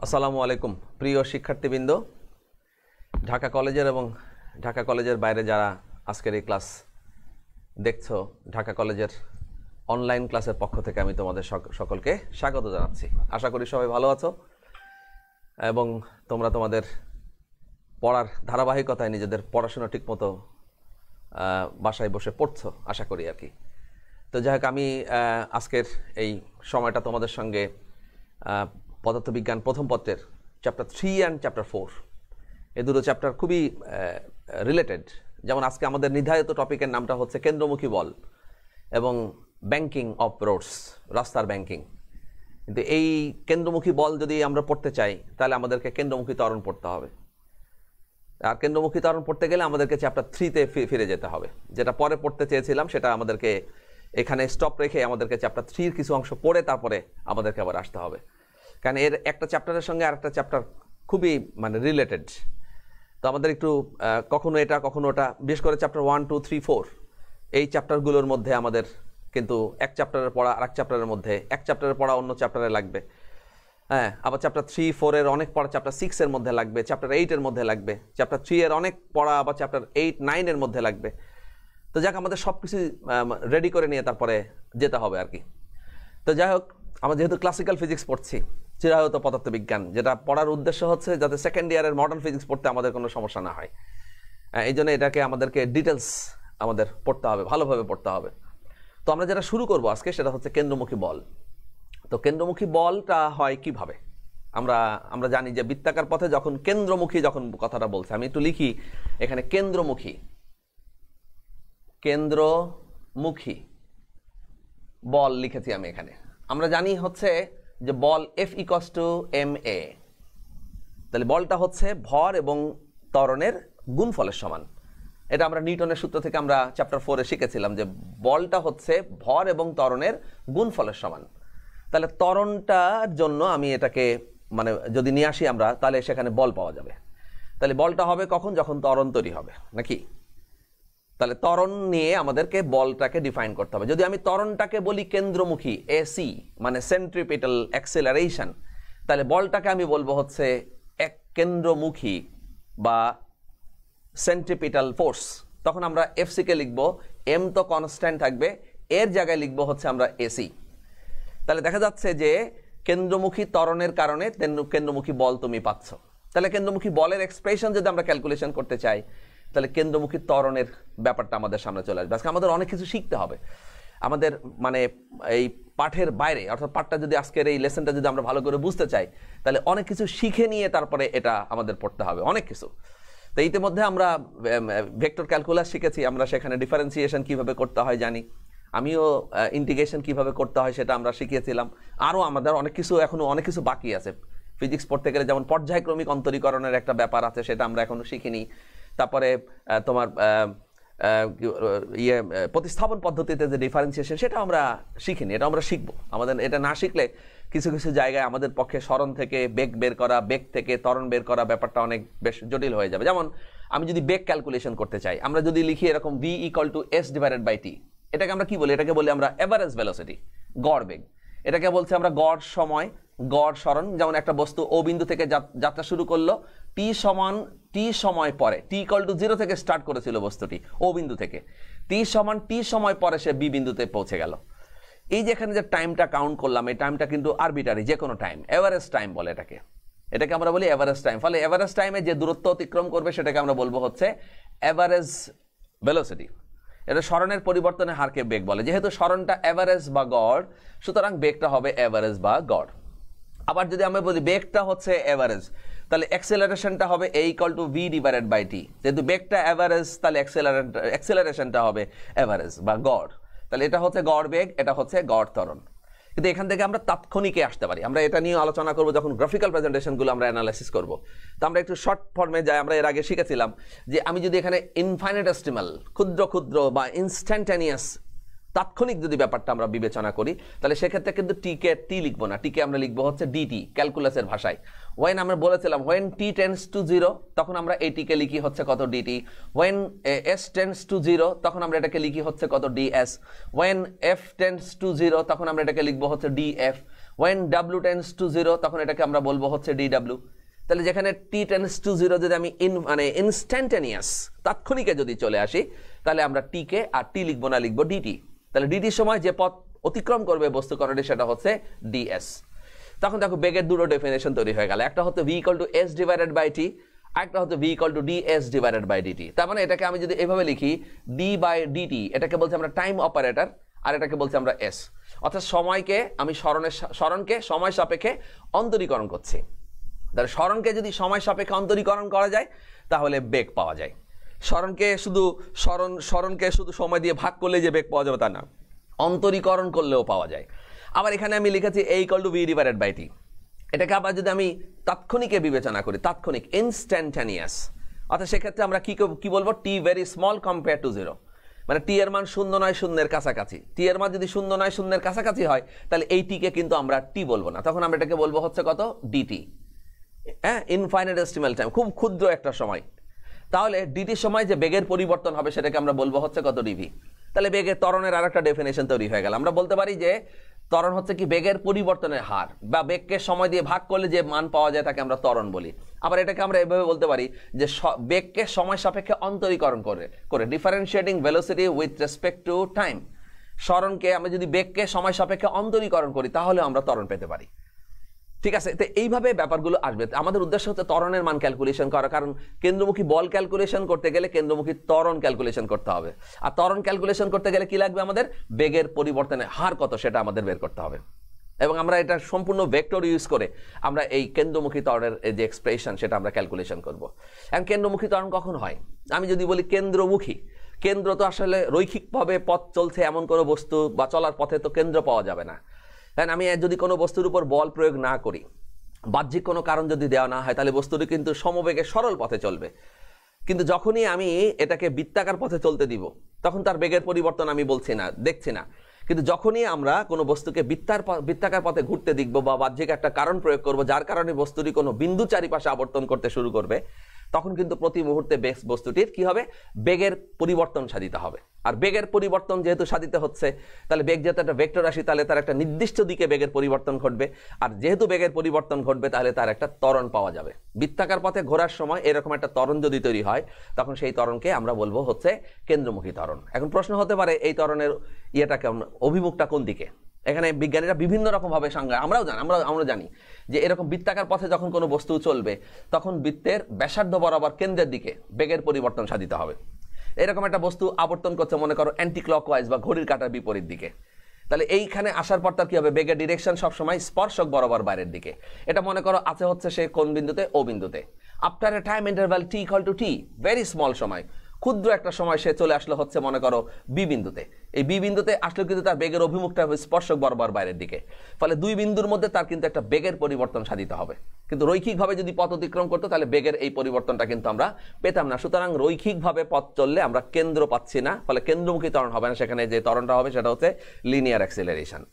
আসসালামু আলাইকুম প্রিয় শিক্ষার্থীবৃন্দ, ঢাকা কলেজের এবং ঢাকা কলেজের বাইরে যারা আজকের এই ক্লাস দেখছো, ঢাকা কলেজের অনলাইন ক্লাসের পক্ষ থেকে আমি তোমাদের সকলকে স্বাগত জানাচ্ছি। আশা করি সবাই ভালো আছো এবং তোমরা তোমাদের পড়ার ধারাবাহিকতায় নিজেদের পড়াশোনা ঠিকমতো বাসায় বসে পড়ছো আশা করি আর কি। তো যাই হোক, আমি আজকের এই সময়টা তোমাদের সঙ্গে পদার্থবিজ্ঞান প্রথম পত্রের চ্যাপ্টার 3 অ্যান্ড চ্যাপ্টার 4 এই দুটো চ্যাপ্টার খুবই রিলেটেড। যেমন আজকে আমাদের নির্ধারিত টপিকের নামটা হচ্ছে কেন্দ্রমুখী বল এবং ব্যাংকিং অফ রোডস, রাস্তার ব্যাংকিং। কিন্তু এই কেন্দ্রমুখী বল যদি আমরা পড়তে চাই তাহলে আমাদেরকে কেন্দ্রমুখী ত্বরণ পড়তে হবে, আর কেন্দ্রমুখী ত্বরণ পড়তে গেলে আমাদেরকে চ্যাপ্টার 3-তে ফিরে যেতে হবে। যেটা পরে পড়তে চেয়েছিলাম সেটা আমাদেরকে এখানে স্টপ রেখে আমাদেরকে চ্যাপ্টার 3-র কিছু অংশ পড়ে তারপরে আমাদেরকে আবার আসতে হবে, কারণ এর একটা চ্যাপ্টারের সঙ্গে আরেকটা চ্যাপ্টার খুবই রিলেটেড। তো আমাদের একটু কখনো এটা কখনো ওটা, বিশেষ করে চ্যাপ্টার 1, 2, 3, 4 এই চ্যাপ্টারগুলোর মধ্যে আমাদের কিন্তু এক চ্যাপ্টারের পড়া আরেক চ্যাপ্টারের মধ্যে, এক চ্যাপ্টারের পড়া অন্য চ্যাপ্টারে লাগবে। হ্যাঁ, আবার চ্যাপ্টার 3, 4 এর অনেক পড়া চ্যাপ্টার 6-এর মধ্যে লাগবে, চ্যাপ্টার 8-এর মধ্যে লাগবে, চ্যাপ্টার 3 এর অনেক পড়া আবার চ্যাপ্টার 8, 9-এর মধ্যে লাগবে। তো যাক, আমাদের সব কিছু রেডি করে নিয়ে তারপরে যেতে হবে আর কি। তো যাই হোক, আমরা যেহেতু ক্লাসিক্যাল ফিজিক্স পড়ছি, চিরায়ত পদার্থবিজ্ঞান, যেটা পড়ার উদ্দেশ্য হচ্ছে যাতে সেকেন্ড ইয়ারের মডার্ন ফিজিক্স পড়তে আমাদের কোনো সমস্যা না হয়, এই জন্য এটাকে আমাদেরকে ডিটেলস আমাদের পড়তে হবে, ভালোভাবে পড়তে হবে। তো আমরা যেটা শুরু করবো আজকে সেটা হচ্ছে কেন্দ্রমুখী বল। তো কেন্দ্রমুখী বলটা হয় কিভাবে? আমরা জানি যে বৃত্তাকার পথে যখন কেন্দ্রমুখী, যখন কথাটা বলছে, আমি একটু লিখি এখানে কেন্দ্রমুখী বল লিখেছি আমি এখানে। আমরা জানি হচ্ছে যে বল F = ma, তাহলে বলটা হচ্ছে ভর এবং ত্বরণের গুণফলের সমান। এটা আমরা নিউটনের সূত্র থেকে আমরা চ্যাপ্টার 4-এ শিখেছিলাম যে বলটা হচ্ছে ভর এবং ত্বরণের গুণফলের সমান। তাহলে ত্বরণটার জন্য আমি এটাকে যদি নিয়ে আসি আমরা, তাহলে সেখানে বল পাওয়া যাবে। তাহলে বলটা হবে কখন? যখন ত্বরণ তৈরি হবে, নাকি? তাহলে ত্বরণ নিয়ে আমাদেরকে বলটাকে ডিফাইন করতে হবে। যদি আমি ত্বরণটাকে বলি কেন্দ্রমুখী AC, মানে সেন্ট্রিপিটাল অ্যাক্সেলারেশন, তাহলে বলটাকে আমি বলবো হচ্ছে এক কেন্দ্রমুখী বা সেন্ট্রিপিটাল ফোর্স। তখন আমরা FC কে লিখবো, M তো কনস্ট্যান্ট থাকবে, এর জায়গায় লিখবো হচ্ছে আমরা AC। তাহলে দেখা যাচ্ছে যে কেন্দ্রমুখী ত্বরণের কারণে কেন্দ্রমুখী বল তুমি পাচ্ছ। তাহলে কেন্দ্রমুখী বলের এক্সপ্রেশন যদি আমরা ক্যালকুলেশন করতে চাই, তাহলে কেন্দ্রমুখী ত্বরণের ব্যাপারটা আমাদের সামনে চলে আসবে। আজকে আমাদের অনেক কিছু শিখতে হবে। আমাদের এই পাঠের বাইরে, অর্থাৎ পাঠটা যদি আজকের এই লেসনটা যদি আমরা ভালো করে বুঝতে চাই, তাহলে অনেক কিছু শিখে নিয়ে তারপরে এটা আমাদের পড়তে হবে, অনেক কিছু। তো ইতিমধ্যে আমরা ভেক্টর ক্যালকুলাস শিখেছি, আমরা সেখানে ডিফারেন্সিয়েশন কিভাবে করতে হয় জানি, আমিও ইন্টিগ্রেশন কিভাবে করতে হয় সেটা আমরা শিখিয়েছিলাম। আরও আমাদের এখনো অনেক কিছু বাকি আছে ফিজিক্স পড়তে গেলে। যেমন পর্যায়ক্রমিক অন্তরীকরণের একটা ব্যাপার আছে, সেটা আমরা এখনো শিখিনি। তারপরে তোমার প্রতিস্থাপন পদ্ধতিতে যে ডিফারেন্সিয়েশন, সেটা আমরা শিখিনি, এটা আমরা শিখবো। আমাদের এটা না শিখলে কিছু কিছু জায়গায় আমাদের পক্ষে সরণ থেকে বেগ বের করা, বেগ থেকে ত্বরণ বের করা ব্যাপারটা অনেক বেশ জটিল হয়ে যাবে। যেমন আমি যদি বেগ ক্যালকুলেশন করতে চাই, আমরা যদি লিখি এরকম v = s/t, এটাকে আমরা কি বলি? এটাকে বলি আমরা এভারেজ ভেলোসিটি, গড় বেগ। এটাকে বলছে আমরা গড় সময়, গড় সরণ। যেমন একটা বস্তু ও বিন্দু থেকে যাত্রা শুরু করলো, t সময় পরে, t = 0 থেকে স্টার্ট করেছিল বস্তুটি ও বিন্দু থেকে, t সময় পরে সে বি বিন্দুতে পৌঁছে গেল। এই যে এখানে যে টাইমটা কাউন্ট করলাম, এই টাইমটা কিন্তু আরবিটারি, যে কোনো টাইম, এভারেজ টাইম বলে এটাকে আমরা বলি এভারেজ টাইম। ফলে এভারেজ টাইমে যে দূরত্ব অতিক্রম করবে সেটাকে আমরা বলবো হচ্ছে এভারেজ ভেলোসিটি। এটা সরণের পরিবর্তনের হারকে বেগ বলে। যেহেতু সরণটা এভারেজ বা গড়, সুতরাং বেগটা হবে এভারেজ বা গড়। আবার যদি আমরা বলি বেগটা হচ্ছে এভারেজ, তাহলে অ্যাক্সেলারেশনটা হবে a = v/t। যেহেতু বেগটা এভারেজ, তাহলে অ্যাক্সেলারেশনটা হবে এভারেজ বা গড়। তাহলে এটা হচ্ছে গড় বেগ, এটা হচ্ছে গড় ত্বরণ। কিন্তু এখান থেকে আমরা তাৎক্ষণিকে আসতে পারি। আমরা এটা নিয়ে আলোচনা করবো যখন গ্রাফিক্যাল প্রেজেন্টেশনগুলো আমরা অ্যানালাইসিস করব। তো আমরা একটু শর্ট ফর্মে যাই। আমরা এর আগে শিখেছিলাম যে আমি যদি এখানে ইনফাইনিটেসিমাল, ক্ষুদ্র ক্ষুদ্র বা ইনস্ট্যান্টানিয়াস, তাৎক্ষণিক যদি ব্যাপারটা আমরা বিবেচনা করি, তাহলে সেক্ষেত্রে কিন্তু টি লিখবো না, টিকে আমরা লিখবো হচ্ছে ডিটি, ক্যালকুলাসের ভাষায়। ওয়েন আমরা বলেছিলাম ওয়েন t টেন্ডস টু 0, তখন আমরা এই টিকে লিখি হচ্ছে কত dt. When s tends to 0, তখন আমরা এটাকে লিখি হচ্ছে কত ds। When f tends to 0, তখন আমরা এটাকে লিখবো হচ্ছে df। when w tends to 0 তখন এটাকে আমরা বলবো হচ্ছে dw। তাহলে যেখানে t টেন্ডস টু 0 যদি আমি ইনস্ট্যান্টানিয়াস তাৎক্ষণিকে যদি চলে আসি, তাহলে আমরা t কে আর t লিখবো না, লিখবো dt। তাহলে dt সময় যে পথ অতিক্রম করবে বস্তু কণাটি সেটা হচ্ছে ds। তখন দেখো বেগের দুটো ডেফিনেশন তৈরি হয়ে গেল, একটা হচ্ছে v = s divided by t, আরেকটা হচ্ছে v = ds divided by dt। তার মানে এটাকে আমি যদি এভাবে লিখি d বাই dt, এটাকে বলছি আমরা টাইম অপারেটর আর এটাকে বলছি আমরা s, অর্থাৎ সময়কে আমি স্মরণকে সময় সাপেক্ষে অন্তরীকরণ করছি। তাহলে স্মরণকে যদি সময় সাপেক্ষে অন্তরীকরণ করা যায় তাহলে বেগ পাওয়া যায়। স্মরণকে শুধু সময় দিয়ে ভাগ করলে যে বেগ পাওয়া যাবে তা না, অন্তরীকরণ করলেও পাওয়া যায়। আবার এখানে আমি লিখেছি a = v divided by t, এটাকে আবার যদি আমি তাৎক্ষণিকে বিবেচনা করি, তাৎক্ষণিক ইনস্ট্যান্টানিয়াস, অর্থাৎ সেক্ষেত্রে আমরা কি বলবো, t very small compare to 0, মানে টি এর মান 0 নয় 0-এর কাছাকাছি। টি এর মান যদি 0 নয় 0-এর কাছাকাছি হয় তাহলে এই টিকে কিন্তু আমরা টি বলবো না, তখন আমরা এটাকে বলবো হচ্ছে কত, dt। হ্যাঁ, ইনফাইনাইটেসিমাল টাইম, খুব ক্ষুদ্র একটা সময়। তাহলে ডিটির সময় যে বেগের পরিবর্তন হবে সেটাকে আমরা বলবো হচ্ছে কত, dv। তাহলে বেগের ত্বরণের আরেকটা ডেফিনেশন তৈরি হয়ে গেল। আমরা বলতে পারি যে ত্বরণ হচ্ছে কি বেগের পরিবর্তনের হার, বা বেগকে সময় দিয়ে ভাগ করলে যে মান পাওয়া যায় তাকে আমরা ত্বরণ বলি। আবার এটাকে আমরা এভাবে বলতে পারি যে বেগকে সময় সাপেক্ষে অন্তরীকরণ করে differentiating velocity with respect to time. স্মরণকে আমরা যদি বেগকে সময় সাপেক্ষে অন্তরীকরণ করি তাহলে আমরা ত্বরণ পেতে পারি। ঠিক আছে, তো এইভাবে ব্যাপারগুলো আসবে। আমাদের উদ্দেশ্য হচ্ছে ত্বরণের মান ক্যালকুলেশন করা, কারণ কেন্দ্রমুখী বল ক্যালকুলেশন করতে গেলে কেন্দ্রমুখী ত্বরণ ক্যালকুলেশন করতে হবে, আর ত্বরণ ক্যালকুলেশন করতে গেলে কি লাগবে, আমাদের বেগের পরিবর্তনের হার কত সেটা আমাদের বের করতে হবে। এবং আমরা এটা সম্পূর্ণ ভেক্টর ইউজ করে আমরা এই কেন্দ্রমুখী ত্বরণের যে এক্সপ্রেশন সেটা আমরা ক্যালকুলেশন করব। এখন কেন্দ্রমুখী ত্বরণ কখন হয়, আমি যদি বলি কেন্দ্রমুখী, কেন্দ্র তো আসলে রৈখিকভাবে পথ চলছে এমন কোনো বস্তু বা চলার পথে তো কেন্দ্র পাওয়া যাবে না। কারণ আমি যদি কোনো বস্তুর উপর বল প্রয়োগ না করি, বাহ্যিক কোনো কারণ যদি দেওয়া না হয়, তাহলে বস্তুটি কিন্তু সমবেগে সরল পথে চলবে। কিন্তু যখনই আমি এটাকে বৃত্তাকার পথে চলতে দিব তখন তার বেগের পরিবর্তন আমি বলছি না, দেখছি না। কিন্তু যখনই আমরা কোনো বস্তুকে বৃত্তাকার পথে ঘুরতে দেখব বা বাহ্যিক একটা কারণ প্রয়োগ করব যার কারণে বস্তুটি কোনো বিন্দু চারিপাশে আবর্তন করতে শুরু করবে, তখন কিন্তু প্রতি মুহূর্তে বস্তুটির কি হবে, বেগের পরিবর্তন সাধিত হবে। আর বেগের পরিবর্তন যেহেতু সাধিত হচ্ছে, তাহলে বেগ যেহেতু একটা ভেক্টর রাশি, তাহলে তার একটা নির্দিষ্ট দিকে বেগের পরিবর্তন ঘটবে। আর যেহেতু বেগের পরিবর্তন ঘটবে তাহলে তার একটা ত্বরণ পাওয়া যাবে। বৃত্তাকার পথে ঘোরার সময় এরকম একটা ত্বরণ যদি তৈরি হয় তখন সেই ত্বরণকে আমরা বলবো হচ্ছে কেন্দ্রমুখী ত্বরণ। এখন প্রশ্ন হতে পারে এই ত্বরণের অভিমুখটা কোন দিকে। এখানে বিজ্ঞানীরা বিভিন্ন রকম ভাবে সংজ্ঞা, আমরা জানি যে এরকম বৃত্তাকার পথে যখন কোনো বস্তু চলবে তখন বৃত্তের ব্যাসার্ধ বরাবর কেন্দ্রের দিকে বেগের পরিবর্তন সাধিত হবে। এরকম একটা বস্তু আবর্তন করছে মনে করো অ্যান্টি ক্লকওয়াইজ বা ঘড়ির কাঁটার বিপরীত দিকে, তাহলে এইখানে আসার পর তার কি হবে, বেগের ডিরেকশন সবসময় স্পর্শক বরাবর বাইরের দিকে। এটা মনে করো আছে হচ্ছে সে কোন বিন্দুতে, ও বিন্দুতে। After a time interval t = t, very small সময়, ক্ষুদ্র একটা সময় সে চলে আসলো হচ্ছে মনে করো বি বিন্দুতে। এই বি বিন্দুতে আসলে কিন্তু তার বেগের অভিমুখটা হবে স্পর্শক বরাবর বাইরের দিকে। ফলে দুই বিন্দুর মধ্যে তার কিন্তু একটা বেগের পরিবর্তন সাধিত হবে। কিন্তু রৈখিকভাবে যদি পথ অতিক্রম করতো তাহলে বেগের এই পরিবর্তনটা কিন্তু আমরা পেতাম না। সুতরাং রৈখিকভাবে পথ চললে আমরা কেন্দ্র পাচ্ছি না, ফলে কেন্দ্রমুখী ত্বরণ হবে না। সেখানে যে ত্বরণটা হবে সেটা হচ্ছে লিনিয়ার অ্যাক্সিলারেশন।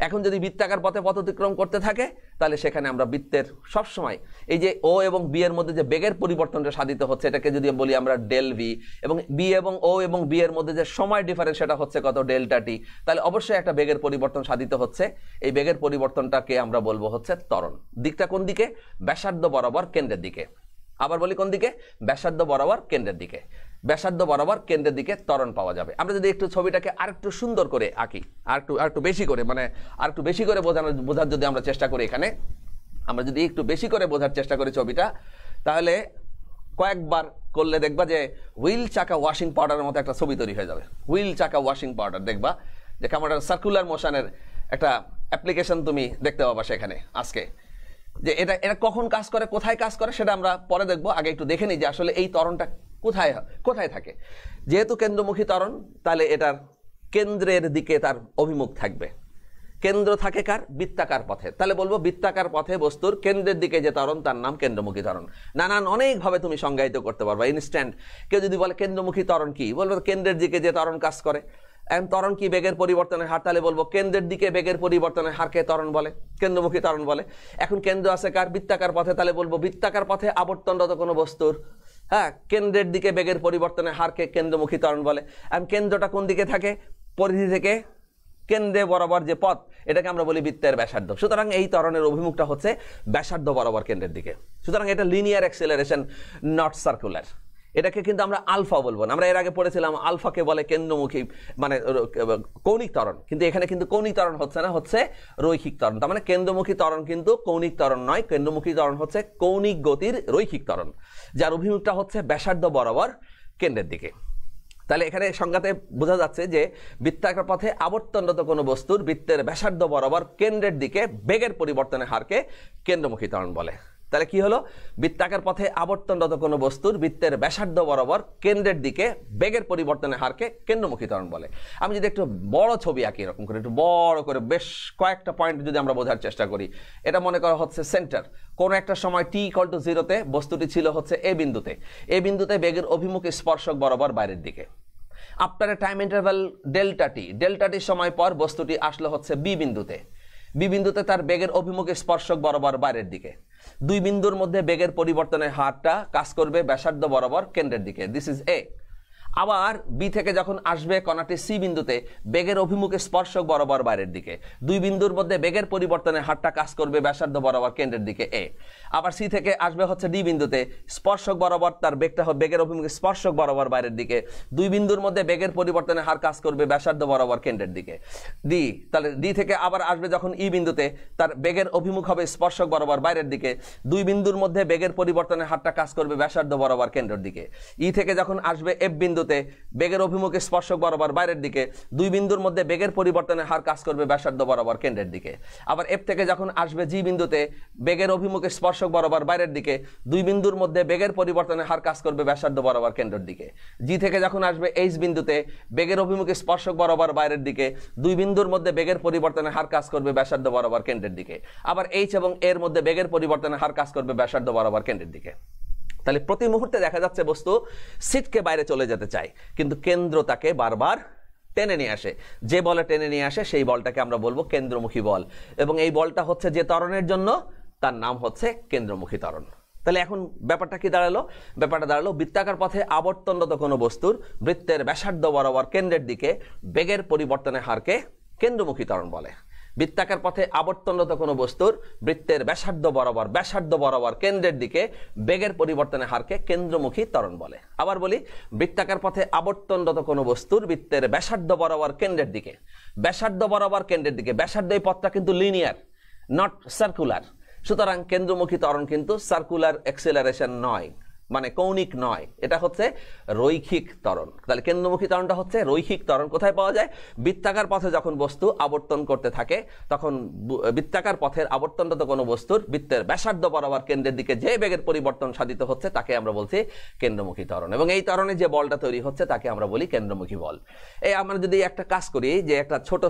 এখন যদি বৃত্তাকার পথে পথ অতিক্রম করতে থাকে তাহলে সেখানে আমরা বৃত্তের সবসময় এই যে ও এবং বি এর মধ্যে যে বেগের পরিবর্তনটা সাধিত হচ্ছে এটাকে যদি বলি আমরা ডেল ভি, এবং বি এবং ও এবং বি এর মধ্যে যে সময় ডিফারেন্স সেটা হচ্ছে কত, ডেল্টা টি, তাহলে অবশ্যই একটা বেগের পরিবর্তন সাধিত হচ্ছে। এই বেগের পরিবর্তনটাকে আমরা বলবো হচ্ছে ত্বরণ। দিকটা কোন দিকে, ব্যাসার্ধ বরাবর কেন্দ্রের দিকে। আবার বলি কোন দিকে, ব্যাসার্ধ বরাবর কেন্দ্রের দিকে। ব্যাসার্ধ বরাবর কেন্দ্রের দিকে ত্বরণ পাওয়া যাবে। আমরা যদি একটু ছবিটাকে আরেকটু সুন্দর করে আঁকি, আরেকটু বেশি করে, মানে আরেকটু বেশি করে বোঝার যদি আমরা চেষ্টা করি, এখানে আমরা যদি একটু বেশি করে বোঝার চেষ্টা করি ছবিটা, তাহলে কয়েকবার করলে দেখবা যে হুইল চাকা ওয়াশিং পাউডারের মতো একটা ছবি তৈরি হয়ে যাবে। হুইল চাকা ওয়াশিং পাউডার দেখবা যে কেমন একটা সার্কুলার মোশনের একটা অ্যাপ্লিকেশন তুমি দেখতে পাবা সেখানে আজকে। যে এটা কখন কাজ করে, কোথায় কাজ করে সেটা আমরা পরে দেখবো। আগে একটু দেখে নিই যে আসলে এই ত্বরণটা কোথায় থাকে। যেহেতু কেন্দ্রমুখী ত্বরণ, তাহলে এটার কেন্দ্রের দিকে তার অভিমুখ থাকবে। কেন্দ্র থাকে কার, বৃত্তাকার পথে। তাহলে বলবো বৃত্তাকার পথে বস্তুর কেন্দ্রের দিকে যে ত্বরণ তার নাম কেন্দ্রমুখী ত্বরণ। নানান অনেকভাবে তুমি সংজ্ঞায়িত করতে পারবা। ইনস্ট্যান্ট কেউ যদি বলে কেন্দ্রমুখী ত্বরণ কি, বলবো কেন্দ্রের দিকে যে ত্বরণ কাজ করে। এখন ত্বরণ কি, বেগের পরিবর্তনের হার, তাহলে বলবো কেন্দ্রের দিকে বেগের পরিবর্তনের হারকে ত্বরণ বলে, কেন্দ্রমুখী ত্বরণ বলে। এখন কেন্দ্র আছে কার, বৃত্তাকার পথে, তাহলে বলবো বৃত্তাকার পথে আবর্তনরত কোনো বস্তুর কেন্দ্রের দিকে বেগের পরিবর্তনের হারকে কেন্দ্রমুখী ত্বরণ বলে। এখন কেন্দ্রটা কোন দিকে থাকে, পরিধি থেকে কেন্দ্রে বরাবর যে পথ এটাকে আমরা বলি বৃত্তের ব্যাসার্ধ। সুতরাং এই ত্বরণের অভিমুখটা হচ্ছে ব্যাসার্ধ বরাবর কেন্দ্রের দিকে। সুতরাং এটা লিনিয়ার অ্যাক্সেলারেশন, নট সার্কুলার। এটাকে কিন্তু আমরা আলফা বলবো না। আমরা এর আগে পড়েছিলাম আলফাকে বলে কেন্দ্রমুখী, মানে কৌণিক ত্বরণ, কিন্তু এখানে কিন্তু কৌণিক ত্বরণ হচ্ছে না, হচ্ছে রৈখিক ত্বরণ। তার মানে কেন্দ্রমুখী ত্বরণ কিন্তু কৌণিক ত্বরণ নয়, কেন্দ্রমুখী ত্বরণ হচ্ছে কৌণিক গতির রৈখিক ত্বরণ, যার অভিমুখটা হচ্ছে ব্যাসার্ধ বরাবর কেন্দ্রের দিকে। তাহলে এখানে সংজ্ঞাতে বোঝা যাচ্ছে যে বৃত্তাকার পথে আবর্তনরত কোনো বস্তুর বৃত্তের ব্যাসার্ধ বরাবর কেন্দ্রের দিকে বেগের পরিবর্তনের হারকে কেন্দ্রমুখী ত্বরণ বলে। তাহলে কি হলো, বৃত্তাকার পথে আবর্তনরত কোনো বস্তুর বৃত্তের ব্যাসার্ধ বরাবর কেন্দ্রের দিকে বেগের পরিবর্তনের হারকে কেন্দ্রমুখী ত্বরণ বলে। আমি যদি একটু বড় ছবি আঁকি, এরকম করে একটু বড় করে বেশ কয়েকটা পয়েন্ট যদি আমরা বোঝার চেষ্টা করি, এটা মনে করা হচ্ছে সেন্টার। কোন একটা সময় t=0 বস্তুটি ছিল হচ্ছে এ বিন্দুতে, এই বিন্দুতে বেগের অভিমুখ স্পর্শক বরাবর বাইরের দিকে। After a time interval delta t সময় পর বস্তুটি আসলো হচ্ছে বি বিন্দুতে তার বেগের অভিমুখ স্পর্শক বরাবর বাইরের দিকে। দুই বিন্দুর মধ্যে বেগের পরিবর্তনের হারটা কাজ করবে ব্যাসার্ধ বরাবর কেন্দ্রের দিকে, দিস ইজ এ। আবার বি থেকে যখন আসবে কণাটি সি বিন্দুতে, বেগের অভিমুখে স্পর্শক বরাবর বাইরের দিকে। দুই বিন্দুর মধ্যে বেগের পরিবর্তনের হারটা কাজ করবে ব্যাসার্ধ বরাবর কেন্দ্রের দিকে এ। আবার সি থেকে আসবে হচ্ছে ডি বিন্দুতে, স্পর্শক বরাবর তার বেগটা হবে বেগের অভিমুখে স্পর্শক বরাবর বাইরের দিকে। দুই বিন্দুর মধ্যে বেগের পরিবর্তনের হার কাজ করবে ব্যাসার্ধ বরাবর কেন্দ্রের দিকে ডি। তাহলে ডি থেকে আবার আসবে যখন ই বিন্দুতে, তার বেগের অভিমুখ হবে স্পর্শক বরাবর বাইরের দিকে। দুই বিন্দুর মধ্যে বেগের পরিবর্তনের হারটা কাজ করবে ব্যাসার্ধ বরাবর কেন্দ্রের দিকে। ই থেকে যখন আসবে এফ বিন্দু, বেগের অভিমুখে স্পর্শক বরাবর বাইরের দিকে। দুই বিন্দুর মধ্যে বেগের পরিবর্তনের হার কাজ করবে ব্যাসার্ধ বরাবর কেন্দ্রের দিকে। আবার এফ থেকে যখন আসবে জি বিন্দুতে, বেগের অভিমুখে স্পর্শক বরাবর বাইরের দিকে। দুই বিন্দুর মধ্যে বেগের পরিবর্তনের হার কাজ করবে ব্যাসার্ধ বরাবর কেন্দ্রের দিকে। জি থেকে যখন আসবে এইচ বিন্দুতে, বেগের অভিমুখে স্পর্শক বরাবর বাইরের দিকে। দুই বিন্দুর মধ্যে বেগের পরিবর্তনের হার কাজ করবে ব্যাসার্ধ বরাবর কেন্দ্রের দিকে। আবার এইচ এবং এর মধ্যে বেগের পরিবর্তনের হার কাজ করবে ব্যাসার্ধ বরাবর কেন্দ্রের দিকে। তাহলে প্রতি মুহূর্তে দেখা যাচ্ছে বস্তু সিটকে বাইরে চলে যেতে চায়, কিন্তু কেন্দ্র তাকে বারবার টেনে নিয়ে আসে। যে বলে টেনে নিয়ে আসে সেই বলটাকে আমরা বলবো কেন্দ্রমুখী বল, এবং এই বলটা হচ্ছে যে ত্বরণের জন্য, তার নাম হচ্ছে কেন্দ্রমুখী ত্বরণ। তাহলে এখন ব্যাপারটা কি দাঁড়ালো? ব্যাপারটা দাঁড়ালো বৃত্তাকার পথে আবর্তনরত কোনো বস্তুর বৃত্তের ব্যাসার্ধ বরাবর কেন্দ্রের দিকে বেগের পরিবর্তনের হারকে কেন্দ্রমুখী ত্বরণ বলে। বৃত্তাকার পথে আবর্তনরত কোনো বস্তুর বৃত্তের ব্যাসার্ধ বরাবর কেন্দ্রের দিকে বেগের পরিবর্তনের হারকে কেন্দ্রমুখী ত্বরণ বলে। আবার বলি, বৃত্তাকার পথে আবর্তনরত কোনো বস্তুর বৃত্তের ব্যাসার্ধ বরাবর কেন্দ্রের দিকে, ব্যাসার্ধ এই পথটা কিন্তু লিনিয়ার, নট সার্কুলার। সুতরাং কেন্দ্রমুখী ত্বরণ কিন্তু সার্কুলার অ্যাক্সেলারেশন নয়, মানে কৌণিক নয়, এটা হচ্ছে রৈখিক ত্বরণ। তাহলে কেন্দ্রমুখী ত্বরণটা হচ্ছে রৈখিক ত্বরণ। কোথায় পাওয়া যায়? বৃত্তাকার পথে যখন বস্তু আবর্তন করতে থাকে, তখন বৃত্তাকার পথের আবর্তনরত কোনো বস্তুর বৃত্তের ব্যাসার্ধ বরাবর কেন্দ্রের দিকে যে বেগের পরিবর্তন সাধিত হচ্ছে তাকে আমরা বলছি কেন্দ্রমুখী ত্বরণ, এবং এই ত্বরণে যে বলটা তৈরি হচ্ছে তাকে আমরা বলি কেন্দ্রমুখী বল। এই আমরা যদি একটা কাজ করি, যে একটা ছোট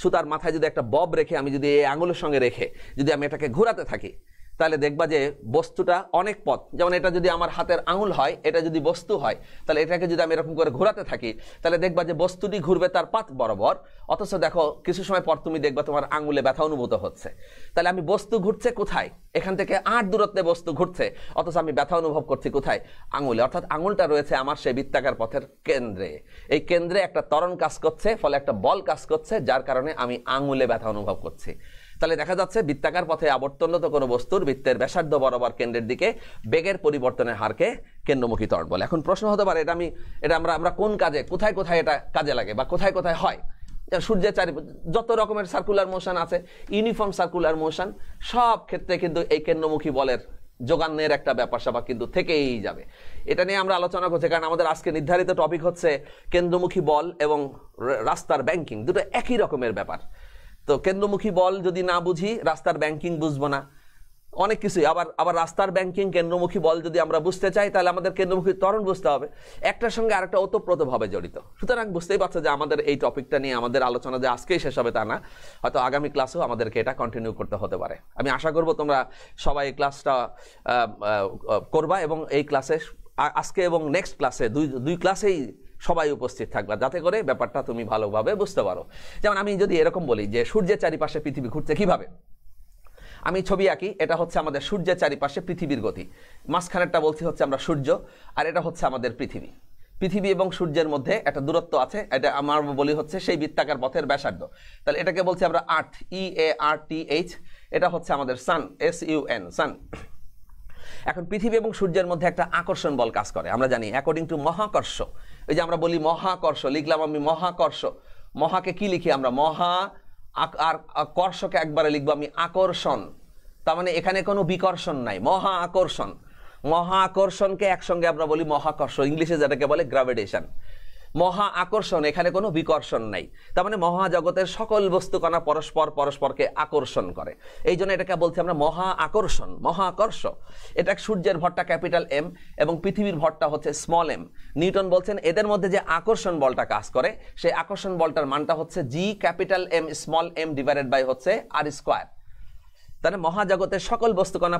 সুতার মাথায় যদি একটা বব রেখে, আমি যদি এই আঙুলের সঙ্গে রেখে যদি আমি এটাকে ঘোরাতে থাকি, তাহলে দেখবা যে বস্তুটা অনেক পথ, যেমন এটা যদি আমার হাতের আঙুল হয়, এটা যদি বস্তু হয়, তাহলে এটাকে যদি আমি এরকম করে ঘোরাতে থাকি, তাহলে দেখবা যে বস্তুটি ঘুরবে তার পাত বরাবর। অথচ দেখো কিছু সময় পর তুমি দেখবা তোমার আঙুলে ব্যথা অনুভূত হচ্ছে। তাহলে আমি বস্তু ঘুরছে কোথায়? এখান থেকে 8 দূরত্বে বস্তু ঘুরছে, অথচ আমি ব্যথা অনুভব করছি কোথায়? আঙুলে। অর্থাৎ আঙুলটা রয়েছে আমার সেই বৃত্তাকার পথের কেন্দ্রে। এই কেন্দ্রে একটা ত্বরণ কাজ করছে, ফলে একটা বল কাজ করছে, যার কারণে আমি আঙুলে ব্যথা অনুভব করছি। তাহলে দেখা যাচ্ছে বৃত্তাকার পথে আবর্তনরত কোনো বস্তুর বৃত্তের ব্যাসার্ধ বরাবর কেন্দ্রের দিকে বেগের পরিবর্তনের হারকে কেন্দ্রমুখী ত্বরণ বলে। এখন প্রশ্ন হতে পারে, এটা আমরা কোন কাজে, কোথায় এটা কাজে লাগে বা কোথায় হয়? সূর্যের যত রকমের সার্কুলার মোশন আছে, ইউনিফর্ম সার্কুলার মোশন, সব ক্ষেত্রে কিন্তু এই কেন্দ্রমুখী বলের যোগানের একটা ব্যাপার স্যাপার কিন্তু থেকেই যাবে। এটা নিয়ে আমরা আলোচনা করছি, কারণ আমাদের আজকে নির্ধারিত টপিক হচ্ছে কেন্দ্রমুখী বল এবং রাস্তার ব্যাংকিং, দুটো একই রকমের ব্যাপার। তো কেন্দ্রমুখী বল যদি না বুঝি, রাস্তার ব্যাংকিং বুঝবো না, অনেক কিছুই। আবার রাস্তার ব্যাংকিং, কেন্দ্রমুখী বল যদি আমরা বুঝতে চাই, তাহলে আমাদের কেন্দ্রমুখী ত্বরণ বুঝতে হবে। একটার সঙ্গে আরেকটা ওতপ্রোতভাবে জড়িত। সুতরাং বুঝতেই পারছো যে আমাদের এই টপিকটা নিয়ে আমাদের আলোচনা যে আজকেই শেষ হবে তা না, হয়তো আগামী ক্লাসেও আমাদেরকে এটা কন্টিনিউ করতে হতে পারে। আমি আশা করব তোমরা সবাই এই ক্লাসটা করবা, এবং এই ক্লাসে আজকে এবং নেক্সট ক্লাসে দুই ক্লাসেই সবাই উপস্থিত থাকবা, যাতে করে ব্যাপারটা তুমি ভালোভাবে বুঝতে পারো। যেমন আমি যদি এরকম বলি যে সূর্যের চারিপাশে পৃথিবী ঘুরছে কিভাবে, আমি ছবি আঁকি, এটা হচ্ছে আমাদের সূর্যের চারিপাশে পৃথিবীর গতি, মাঝখানেরটা বলছি হচ্ছে আমরা সূর্য, আর এটা হচ্ছে আমাদের পৃথিবী। পৃথিবী এবং সূর্যের মধ্যে একটা দূরত্ব আছে, এটা আমার বলি হচ্ছে সেই বৃত্তাকার পথের ব্যাসার্ধ। তাহলে এটাকে বলছি আমরা আর্থ, EARTH, এটা হচ্ছে আমাদের সান, SUN, সান। এখন পৃথিবী এবং সূর্যের মধ্যে একটা আকর্ষণ বল কাজ করে, আমরা জানি অ্যাকর্ডিং টু মহাকর্ষ। এই যে আমরা বলি মহাকর্ষ, লিখলাম আমি মহাকর্ষ, মহাকে কি লিখি আমরা মহা, আর কর্ষকে একবারে লিখবো আমি আকর্ষণ। তার মানে এখানে কোনো বিকর্ষণ নাই, মহা আকর্ষণ। মহা আকর্ষণকে একসঙ্গে আমরা বলি মহাকর্ষ, ইংলিশে যেটাকে বলে গ্র্যাভিটেশন। মহা আকর্ষণ, এখানে কোনো বিকর্ষণ নাই। তার মানে মহাজগতের সকল বস্তুকণা পরস্পরকে আকর্ষণ করে, এই জন্য এটাকে বলছি আমরা মহা আকর্ষণ, মহাকর্ষ। এটা সূর্যের ভরটা ক্যাপিটাল M এবং পৃথিবীর ভরটা হচ্ছে স্মল m। নিউটন বলছেন এদের মধ্যে যে আকর্ষণ বলটা কাজ করে, সেই আকর্ষণ বলটার মানটা হচ্ছে G capital M small m divided by হচ্ছে r স্কয়ার। তাহলে মহাজগতের সকল বস্তুকণা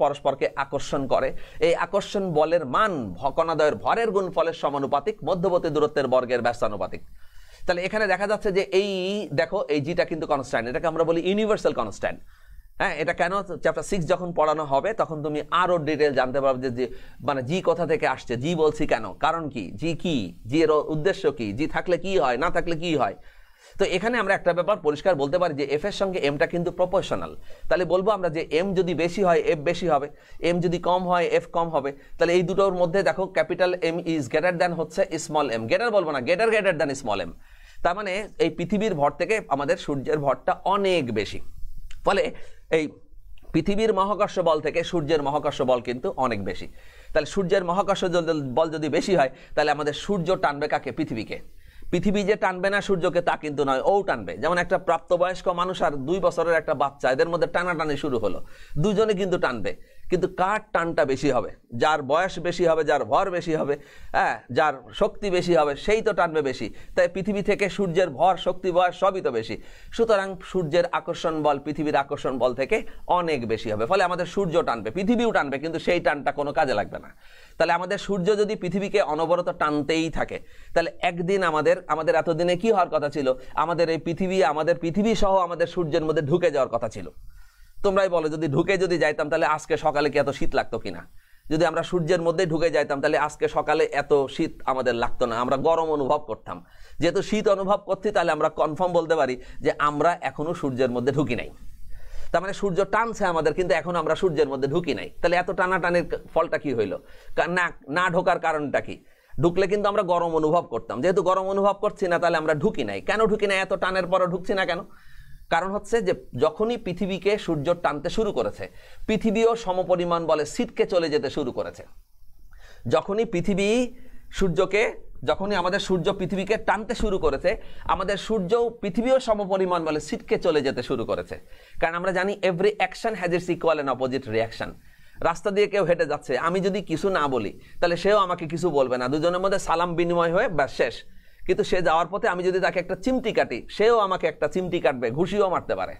পরস্পরকে আকর্ষণ করে। এই আকর্ষণ বলের মান কণাদ্বয়ের ভরের গুণফলের সমানুপাতিক, মধ্যবর্তী দূরত্বের বর্গের ব্যস্তানুপাতিক। তাহলে এখানে দেখা যাচ্ছে যে এই দেখো এই জিটা কিন্তু কনস্ট্যান্ট, এটাকে আমরা বলি ইউনিভার্সাল কনস্ট্যান্ট। হ্যাঁ, এটা কেন চ্যাপ্টার 6 যখন পড়ানো হবে তখন তুমি আরো ডিটেল জানতে পারবে যে মানে জি কোথা থেকে আসছে, জি বলছি কেন, কারণ কি, জি কি, জি এর উদ্দেশ্য কি, জি থাকলে কি হয়, না থাকলে কি হয়। তো এখানে আমরা একটা ব্যাপার পরিষ্কার বলতে পারি যে এফ এর সঙ্গে এমটা কিন্তু প্রপোর্শনাল। তাহলে বলবো আমরা যে এম যদি বেশি হয় এফ বেশি হবে, এম যদি কম হয় এফ কম হবে। তাহলে এই দুটোর মধ্যে দেখো capital M is greater than হচ্ছে স্মল এম, গ্রেটার বলবো না, গ্রেটার দ্যান স্মল এম। তার মানে এই পৃথিবীর ভর থেকে আমাদের সূর্যের ভরটা অনেক বেশি। ফলে এই পৃথিবীর মহাকর্ষ বল থেকে সূর্যের মহাকর্ষ বল কিন্তু অনেক বেশি। তাহলে সূর্যের মহাকর্ষ বল যদি বেশি হয় তাহলে আমাদের সূর্য টানবে কাকে, পৃথিবীকে। পৃথিবী যে টানবে না সূর্যকে তা কিন্তু নয়, ও টানবে। যেমন একটা প্রাপ্তবয়স্ক মানুষ আর 2 বছরের একটা বাচ্চা, এদের মধ্যে টানাটানি শুরু হলো, দুজনে কিন্তু টানবে, কিন্তু কার টানটা বেশি হবে, যার বয়স বেশি হবে, যার ভর বেশি হবে, হ্যাঁ, যার শক্তি বেশি হবে সেই তো টানবে বেশি। তাই পৃথিবী থেকে সূর্যের ভর, শক্তি, বয়স সবই তো বেশি। সুতরাং সূর্যের আকর্ষণ বল পৃথিবীর আকর্ষণ বল থেকে অনেক বেশি হবে। ফলে আমাদের সূর্য টানবে, পৃথিবীও টানবে, কিন্তু সেই টানটা কোনো কাজে লাগবে না। তাহলে আমাদের সূর্য যদি পৃথিবীকে অনবরত টানতেই থাকে তাহলে একদিন আমাদের এতদিনে কি হওয়ার কথা ছিল, আমাদের এই পৃথিবী সহ আমাদের সূর্যের মধ্যে ঢুকে যাওয়ার কথা ছিল। তোমরাই বলো, যদি ঢুকে যাইতাম তাহলে আজকে সকালে কি এত শীত লাগতো কিনা? যদি আমরা সূর্যের মধ্যে ঢুকে যাইতাম তাহলে আজকে সকালে এত শীত আমাদের লাগতো না, আমরা গরম অনুভব করতাম। যেহেতু শীত অনুভব করছি তাহলে আমরা কনফার্ম বলতে পারি যে আমরা এখনো সূর্যের মধ্যে ঢুকি নাই। তার মানে সূর্য টানছে আমাদের, কিন্তু এখন আমরা সূর্যের মধ্যে ঢুকি নাই। তাহলে এত টানাটানির ফলটা কি হইলো, না ঢোকার কারণটা কি? ঢুকলে কিন্তু আমরা গরম অনুভব করতাম, যেহেতু গরম অনুভব করছি না তাহলে আমরা ঢুকি নাই। কেন ঢুকি নাই, এত টানের পরে ঢুকছি না কেন? কারণ হচ্ছে যে যখনই পৃথিবীকে সূর্য টানতে শুরু করেছে, পৃথিবীও সমপরিমাণ বলে সিটকে চলে যেতে শুরু করেছে। যখনই আমাদের সূর্য পৃথিবীকে টানতে শুরু করেছে, আমাদের সূর্য পৃথিবীও সমপরিমাণ বলে সিটকে চলে যেতে শুরু করেছে। কারণ আমরা জানি every action has its equal and opposite reaction. রাস্তা দিয়ে কেউ হেঁটে যাচ্ছে, আমি যদি কিছু না বলি তাহলে সেও আমাকে কিছু বলবে না, দুজনের মধ্যে সালাম বিনিময় হয়ে ব্যাস শেষ। কিন্তু সে যাওয়ার পথে আমি যদি তাকে একটা চিমটি কাটি, সেও আমাকে একটা চিমটি কাটবে, ঘুষিও মারতে পারে।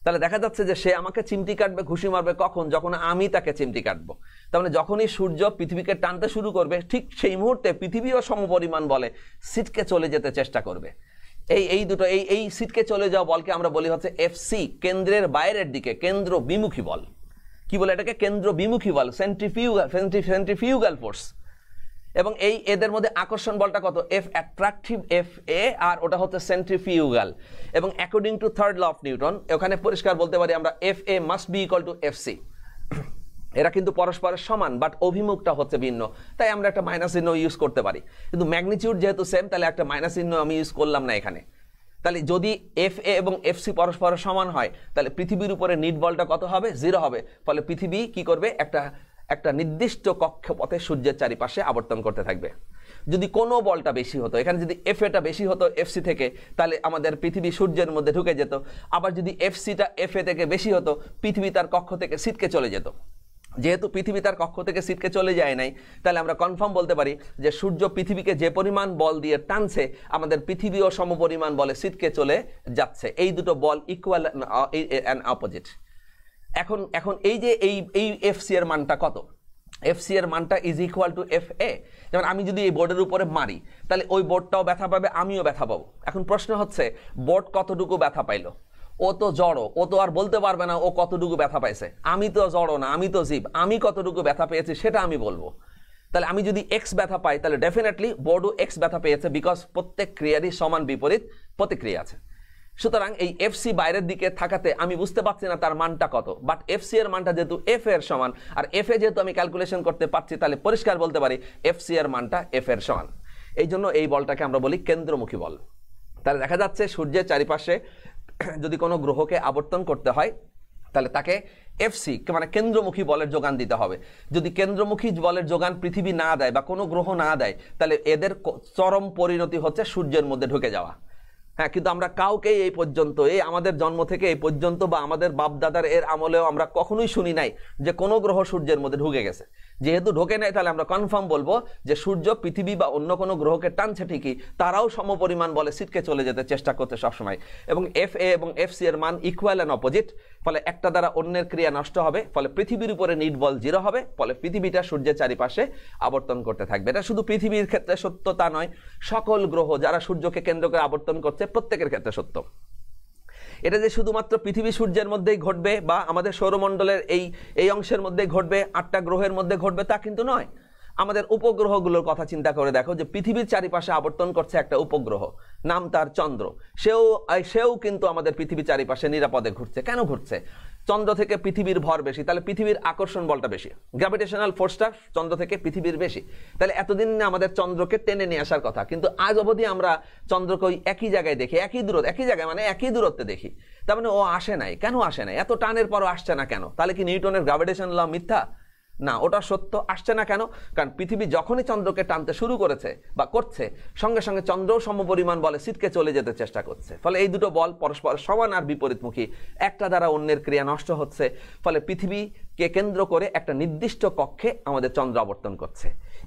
তাহলে দেখা যাচ্ছে যে সে আমাকে চিমটি কাটবে, ঘুষি মারবে কখন, যখন আমি তাকে চিমটি কাটবো। তার মানে যখনই সূর্য পৃথিবীকে টানতে শুরু করবে ঠিক সেই মুহূর্তে পৃথিবীও সমপরিমাণ বলে সিটকে চলে যেতে চেষ্টা করবে। এই সিটকে চলে যাওয়া বলকে আমরা বলি হচ্ছে FC, কেন্দ্রের বাইরের দিকে, কেন্দ্র বিমুখী বল। কি বলে এটাকে? কেন্দ্র বিমুখী বল, সেন্ট্রিফিউগাল ফোর্স। এবং এদের মধ্যে আকর্ষণ বলটা কত? F অ্যাট্রাকটিভ, FA, আর ওটা হচ্ছে সেন্ট্রিফিউগাল। এবং according to third law of Newton ওখানে পরিষ্কার বলতে পারি আমরা FA must be equal to FC। এরা কিন্তু পরস্পরের সমান, বাট অভিমুখটা হচ্ছে ভিন্ন, তাই আমরা একটা মাইনাস চিহ্ন ইউজ করতে পারি। কিন্তু ম্যাগনিটিউড যেহেতু সেম, তাহলে একটা মাইনাস চিহ্ন আমি ইউজ করলাম না এখানে। তাহলে যদি FA এবং FC পরস্পরের সমান হয় তাহলে পৃথিবীর উপরে নিট বলটা কত হবে? 0 হবে। ফলে পৃথিবী কি করবে? একটা নির্দিষ্ট কক্ষপথে সূর্যের চারিপাশে আবর্তন করতে থাকবে। যদি কোনো বলটা বেশি হতো, এখানে যদি FA-টা বেশি হতো FC থেকে, তাহলে আমাদের পৃথিবী সূর্যের মধ্যে ঢুকে যেত। আবার যদি FC-টা FA থেকে বেশি হতো, পৃথিবী তার কক্ষ থেকে সিটকে চলে যেত। যেহেতু পৃথিবী তার কক্ষ থেকে সিটকে চলে যায় নাই, তাহলে আমরা কনফার্ম বলতে পারি যে সূর্য পৃথিবীকে যে পরিমাণ বল দিয়ে টানছে, আমাদের পৃথিবীও সমপরিমাণ বলে সিটকে চলে যাচ্ছে। এই দুটো বল ইকুয়াল অ্যান্ড অপোজিট। এখন এই যে এই FC এর মানটা কত? FC এর মানটা ইজ ইকুয়াল টু FA। যেমন আমি যদি এই বোর্ডের উপরে মারি তাহলে ওই বোর্ডটাও ব্যথা পাবে, আমিও ব্যথা পাবো। এখন প্রশ্ন হচ্ছে বোর্ড কতটুকু ব্যথা পাইলো? ও তো জড়, ও তো আর বলতে পারবে না ও কতটুকু ব্যথা পাইছে। আমি তো জড় না, আমি তো জীব, আমি কতটুকু ব্যথা পেয়েছি সেটা আমি বলবো। তাহলে আমি যদি এক্স ব্যথা পাই তাহলে ডেফিনেটলি বোর্ডও এক্স ব্যথা পেয়েছে, বিকজ প্রত্যেক ক্রিয়ারই সমান বিপরীত প্রতিক্রিয়া আছে। সুতরাং এই এফসি বাইরের দিকে থাকাতে আমি বুঝতে পারছি না তার মানটা কত, বাট এফসি এর মানটা যেহেতু এফ এর সমান, আর এফ এ যেহেতু আমি ক্যালকুলেশন করতে পারছি, তাহলে পরিষ্কার বলতে পারি এফসি এর মানটা এফ এর সমান। এই জন্য এই বলটাকে আমরা বলি কেন্দ্রমুখী বল। তাহলে দেখা যাচ্ছে সূর্যের চারিপাশে যদি কোনো গ্রহকে আবর্তন করতে হয় তাহলে তাকে এফসি মানে কেন্দ্রমুখী বলের যোগান দিতে হবে। যদি কেন্দ্রমুখী বলের যোগান পৃথিবী না দেয় বা কোনো গ্রহ না দেয়, তাহলে এদের চরম পরিণতি হচ্ছে সূর্যের মধ্যে ঢুকে যাওয়া। হ্যাঁ, কিন্তু আমরা কাউকেই এই পর্যন্ত, এই আমাদের জন্ম থেকে এই পর্যন্ত বা আমাদের বাপদাদার এর আমলেও আমরা কখনোই শুনি নাই যে কোনো গ্রহ সূর্যের মধ্যে ঢুকে গেছে। যেহেতু ঢোকে নাই, তাহলে আমরা কনফার্ম বলবো যে সূর্য পৃথিবী বা অন্য কোনো গ্রহকে টানছে ঠিকই, তারাও সমপরিমাণ বলে ছিটকে চলে যেতে চেষ্টা করতে সবসময়। এবং এফ এ এবং এফ সি এর মান ইকুয়াল অ্যান্ড অপোজিট, ফলে একটা দ্বারা অন্যের ক্রিয়া নষ্ট হবে, ফলে পৃথিবীর উপরে নিট বল 0 হবে, ফলে পৃথিবীটা সূর্যের চারিপাশে আবর্তন করতে থাকবে। এটা শুধু পৃথিবীর ক্ষেত্রে সত্য তা নয়, সকল গ্রহ যারা সূর্যকে কেন্দ্র করে আবর্তন করছে প্রত্যেকের ক্ষেত্রে সত্য। এটা যে শুধুমাত্র পৃথিবী সূর্যের মধ্যেই ঘটবে বা আমাদের সৌরমণ্ডলের এই অংশের মধ্যেই ঘটবে, 8টা গ্রহের মধ্যে ঘটবে তা কিন্তু নয়। আমাদের উপগ্রহগুলোর কথা চিন্তা করে দেখো যে পৃথিবীর চারিপাশে আবর্তন করছে একটা উপগ্রহ, নাম তার চন্দ্র। সেও কিন্তু আমাদের পৃথিবীর চারিপাশে নিরাপদে ঘুরছে। কেন ঘুরছে? চন্দ্র থেকে পৃথিবীর ভর বেশি, তাহলে পৃথিবীর আকর্ষণ বলটা বেশি, গ্র্যাভিটেশনাল ফোর্সটা চন্দ্র থেকে পৃথিবীর বেশি। তাহলে এতদিন আমাদের চন্দ্রকে টেনে নিয়ে আসার কথা, কিন্তু আজ অবধি আমরা চন্দ্রকে ওই একই জায়গায় দেখি, একই জায়গায় মানে একই দূরত্বে দেখি। তার মানে ও আসে নাই। কেন আসে নাই? এত টানের পরও আসছে না কেন? তাহলে কি নিউটনের গ্র্যাভিটেশন ল মিথ্যা? না, ওটা সত্য। আসছে না কেন? কারণ পৃথিবী যখনই চন্দ্রকে টানতে শুরু করেছে বা করছে, সঙ্গে সঙ্গে চন্দ্রও সমপরিমাণ বলে ছিটকে চলে যেতে চেষ্টা করছে। ফলে এই দুটো বল পরস্পর সমান আর বিপরীতমুখী, একটা দ্বারা অন্যের ক্রিয়া নষ্ট হচ্ছে। ফলে পৃথিবীকে কেন্দ্র করে একটা নির্দিষ্ট কক্ষে আমাদের চন্দ্র আবর্তন করছে।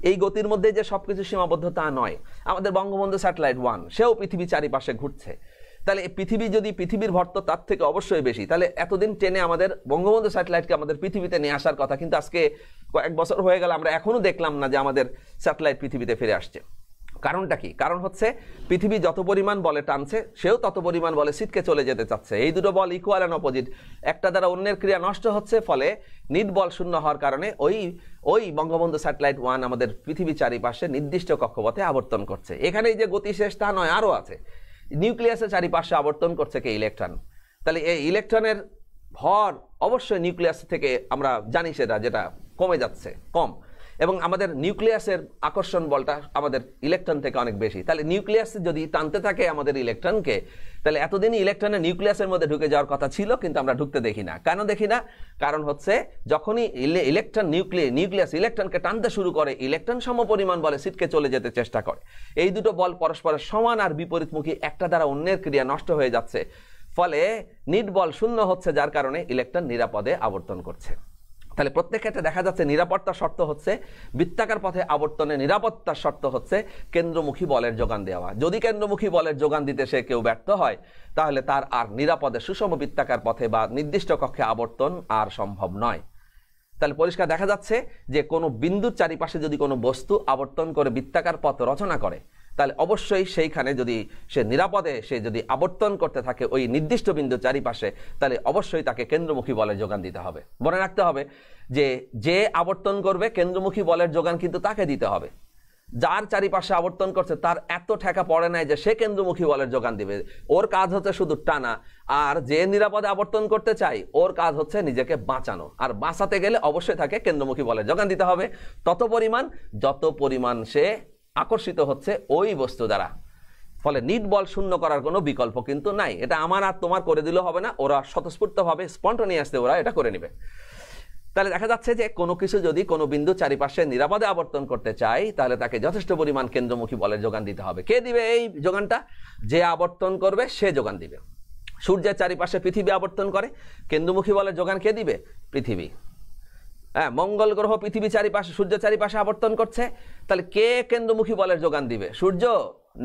এই গতির মধ্যে যে সবকিছু সীমাবদ্ধ তা নয়। আমাদের বঙ্গবন্ধু স্যাটেলাইট 1 সেও পৃথিবী চারিপাশে ঘুরছে। তাহলে পৃথিবী যদি পৃথিবীর ভর তো তার থেকে অবশ্যই বেশি, তাহলে এতদিন টেনে আমাদের বঙ্গবন্ধু স্যাটেলাইটকে আমাদের পৃথিবীতে নিয়ে আসার কথা, কিন্তু আজকে কয়েক বছর হয়ে গেল আমরা এখনো দেখলাম না যে আমাদের স্যাটেলাইট পৃথিবীতে ফিরে আসছে। কারণটা কি? কারণ হচ্ছে পৃথিবী যত পরিমাণ বলে টানছে, সেও তত পরিমাণ বলে ছিটকে চলে যেতে চাচ্ছে। এই দুটো বল ইকুয়াল অ্যান্ড অপোজিট, একটা দ্বারা অন্যের ক্রিয়া নষ্ট হচ্ছে, ফলে নিট বল শূন্য হওয়ার কারণে ওই বঙ্গবন্ধু স্যাটেলাইট 1 আমাদের পৃথিবী চারিপাশে নির্দিষ্ট কক্ষপথে আবর্তন করছে। এখানেই যে গতি শেষ তা নয়, আরও আছে। নিউক্লিয়াসের চারিপাশে আবর্তন করছে কে? ইলেকট্রন। তাহলে এই ইলেকট্রনের ভর অবশ্যই নিউক্লিয়াস থেকে আমরা জানি যেটা কমে যাচ্ছে, কম, এবং আমাদের নিউক্লিয়াসের আকর্ষণ বলটা আমাদের ইলেকট্রন থেকে অনেক বেশি। তাহলে নিউক্লিয়াস যদি টানতে থাকে আমাদের ইলেকট্রনকে, তাহলে এতদিনই ইলেকট্রনের নিউক্লিয়াসের মধ্যে ঢুকে যাওয়ার কথা ছিল, কিন্তু আমরা ঢুকতে দেখি না। কেন দেখি না? কারণ হচ্ছে যখনই নিউক্লিয়াস ইলেকট্রনকে টানতে শুরু করে, ইলেকট্রন সমপরিমাণ বলে ছিটকে চলে যেতে চেষ্টা করে। এই দুটো বল পরস্পরের সমান আর বিপরীতমুখী, একটা দ্বারা অন্যের ক্রিয়া নষ্ট হয়ে যাচ্ছে, ফলে নিট বল শূন্য হচ্ছে, যার কারণে ইলেকট্রন নিরাপদে আবর্তন করছে। তাহলে প্রত্যেক ক্ষেত্রে দেখা যাচ্ছে নিরাপত্তার শর্ত হচ্ছে, বৃত্তাকার পথে আবর্তনের নিরাপত্তার শর্ত হচ্ছে কেন্দ্রমুখী বলের যোগান দেওয়া। যদি কেন্দ্রমুখী বলের যোগান দিতে সে কেউ ব্যর্থ হয়, তাহলে তার আর নিরাপদে সুষম বৃত্তাকার পথে বা নির্দিষ্ট কক্ষে আবর্তন আর সম্ভব নয়। তাহলে পরিষ্কার দেখা যাচ্ছে যে কোনো বিন্দুর চারিপাশে যদি কোনো বস্তু আবর্তন করে বৃত্তাকার পথ রচনা করে, তাহলে অবশ্যই সেইখানে যদি সে নিরাপদে যদি আবর্তন করতে থাকে ওই নির্দিষ্ট বিন্দুর চারিপাশে, তাহলে অবশ্যই তাকে কেন্দ্রমুখী বলের যোগান দিতে হবে। মনে রাখতে হবে যে আবর্তন করবে কেন্দ্রমুখী বলের যোগান কিন্তু তাকে দিতে হবে। যার চারিপাশে আবর্তন করছে তার এত ঠেকা পড়ে নাই যে সে কেন্দ্রমুখী বলের যোগান দিবে। ওর কাজ হচ্ছে শুধু টানা, আর যে নিরাপদে আবর্তন করতে চাই ওর কাজ হচ্ছে নিজেকে বাঁচানো, আর বাঁচাতে গেলে অবশ্যই তাকে কেন্দ্রমুখী বলের যোগান দিতে হবে যত পরিমাণ সে আকর্ষিত হচ্ছে ওই বস্তু দ্বারা। ফলে নিট বল শূন্য করার কোনো বিকল্প কিন্তু নাই। এটা আমার আর তোমার করে দিলে হবে না, ওরা স্বতঃস্ফূর্তভাবে স্পন্টানিয়াসলি ওরা এটা করে নেবে। তাহলে দেখা যাচ্ছে যে কোনো কিছু যদি কোনো বিন্দু চারিপাশে নিরাপদে আবর্তন করতে চাই, তাহলে তাকে যথেষ্ট পরিমাণ কেন্দ্রমুখী বলের যোগান দিতে হবে। কে দিবে এই যোগানটা? যে আবর্তন করবে সে যোগান দিবে। সূর্যের চারিপাশে পৃথিবী আবর্তন করে, কেন্দ্রমুখী বলের যোগান কে দিবে? পৃথিবী। হ্যাঁ, মঙ্গল গ্রহ পৃথিবী চারিপাশে সূর্যের চারিপাশে আবর্তন করছে, তাহলে কে কেন্দ্রমুখী বলের যোগান দিবে? সূর্য?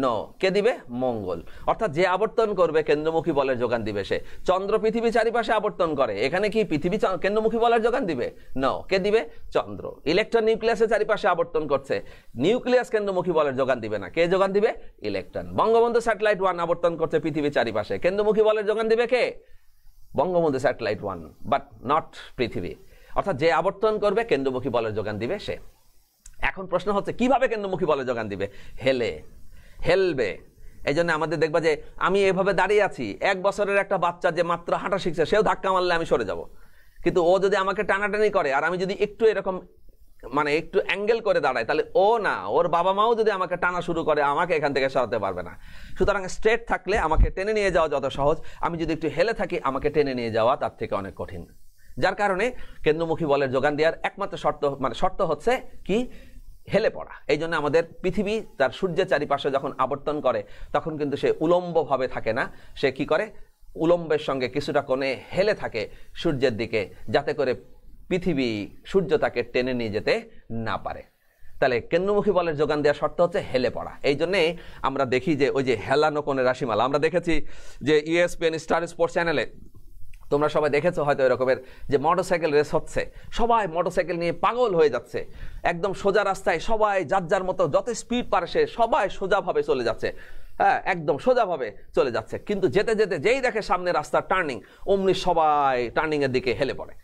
নো, কে দিবে? মঙ্গল। অর্থাৎ যে আবর্তন করবে কেন্দ্রমুখী বলের যোগান দিবে সে। চন্দ্র পৃথিবী চারিপাশে আবর্তন করে, এখানে কি পৃথিবী কেন্দ্রমুখী বলের যোগান দিবে? নো, কে দিবে? চন্দ্র। ইলেকট্রন নিউক্লিয়াসের চারিপাশে আবর্তন করছে, নিউক্লিয়াস কেন্দ্রমুখী বলের যোগান দিবে না, কে যোগান দিবে? ইলেকট্রন। বঙ্গবন্ধু স্যাটেলাইট 1 আবর্তন করছে পৃথিবী চারিপাশে, কেন্দ্রমুখী বলের যোগান দিবে কে? বঙ্গবন্ধু স্যাটেলাইট 1, বাট নট পৃথিবী। অর্থাৎ যে আবর্তন করবে কেন্দ্রমুখী বলের যোগান দিবে সে। এখন প্রশ্ন হচ্ছে কিভাবে কেন্দ্রমুখী বলের যোগান দিবে? হেলবে। এই জন্য আমাদের দেখবা যে আমি এভাবে দাঁড়িয়ে আছি, 1 বছরের একটা বাচ্চা যে মাত্র হাঁটা শিখছে, সেও ধাক্কা মারলে আমি সরে যাব, কিন্তু ও যদি আমাকে টানাটানি করে আর আমি যদি একটু এরকম মানে একটু অ্যাঙ্গেল করে দাঁড়ায়, তাহলে ও না, ওর বাবা মাও যদি আমাকে টানা শুরু করে, আমাকে এখান থেকে সরাতে পারবে না। সুতরাং স্ট্রেট থাকলে আমাকে টেনে নিয়ে যাওয়া যত সহজ, আমি যদি একটু হেলে থাকি আমাকে টেনে নিয়ে যাওয়া তার থেকে অনেক কঠিন। যার কারণে কেন্দ্রমুখী বলের যোগান দেওয়ার একমাত্র শর্ত হচ্ছে কি? হেলে পড়া। এই জন্য আমাদের পৃথিবী তার সূর্যের চারিপাশে যখন আবর্তন করে তখন কিন্তু সে উলম্বভাবে থাকে না, সে কি করে? উলম্বের সঙ্গে কিছুটা কোণে হেলে থাকে সূর্যের দিকে, যাতে করে পৃথিবী সূর্য তাকে টেনে নিয়ে যেতে না পারে। তাহলে কেন্দ্রমুখী বলের যোগান দেওয়ার শর্ত হচ্ছে হেলে পড়া। এই জন্যে আমরা দেখি যে ওই যে হেলানো কোণের রাশিমালা আমরা দেখেছি যে ESPN স্টার স্পোর্টস চ্যানেলে, তোমরা সবাই দেখেছো হয়তো এরকমের, যে মোটরসাইকেল রেস হচ্ছে, সবাই মোটরসাইকেল নিয়ে পাগল হয়ে যাচ্ছে, একদম সোজা রাস্তায় সবাই যার যার মতো যত স্পিড পারে সে সবাই সোজাভাবে চলে যাচ্ছে, হ্যাঁ একদম সোজাভাবে চলে যাচ্ছে, কিন্তু যেতে যেতে যেই দেখে সামনে রাস্তার টার্নিং, অমনি সবাই টার্নিং এর দিকে হেলে পড়ে।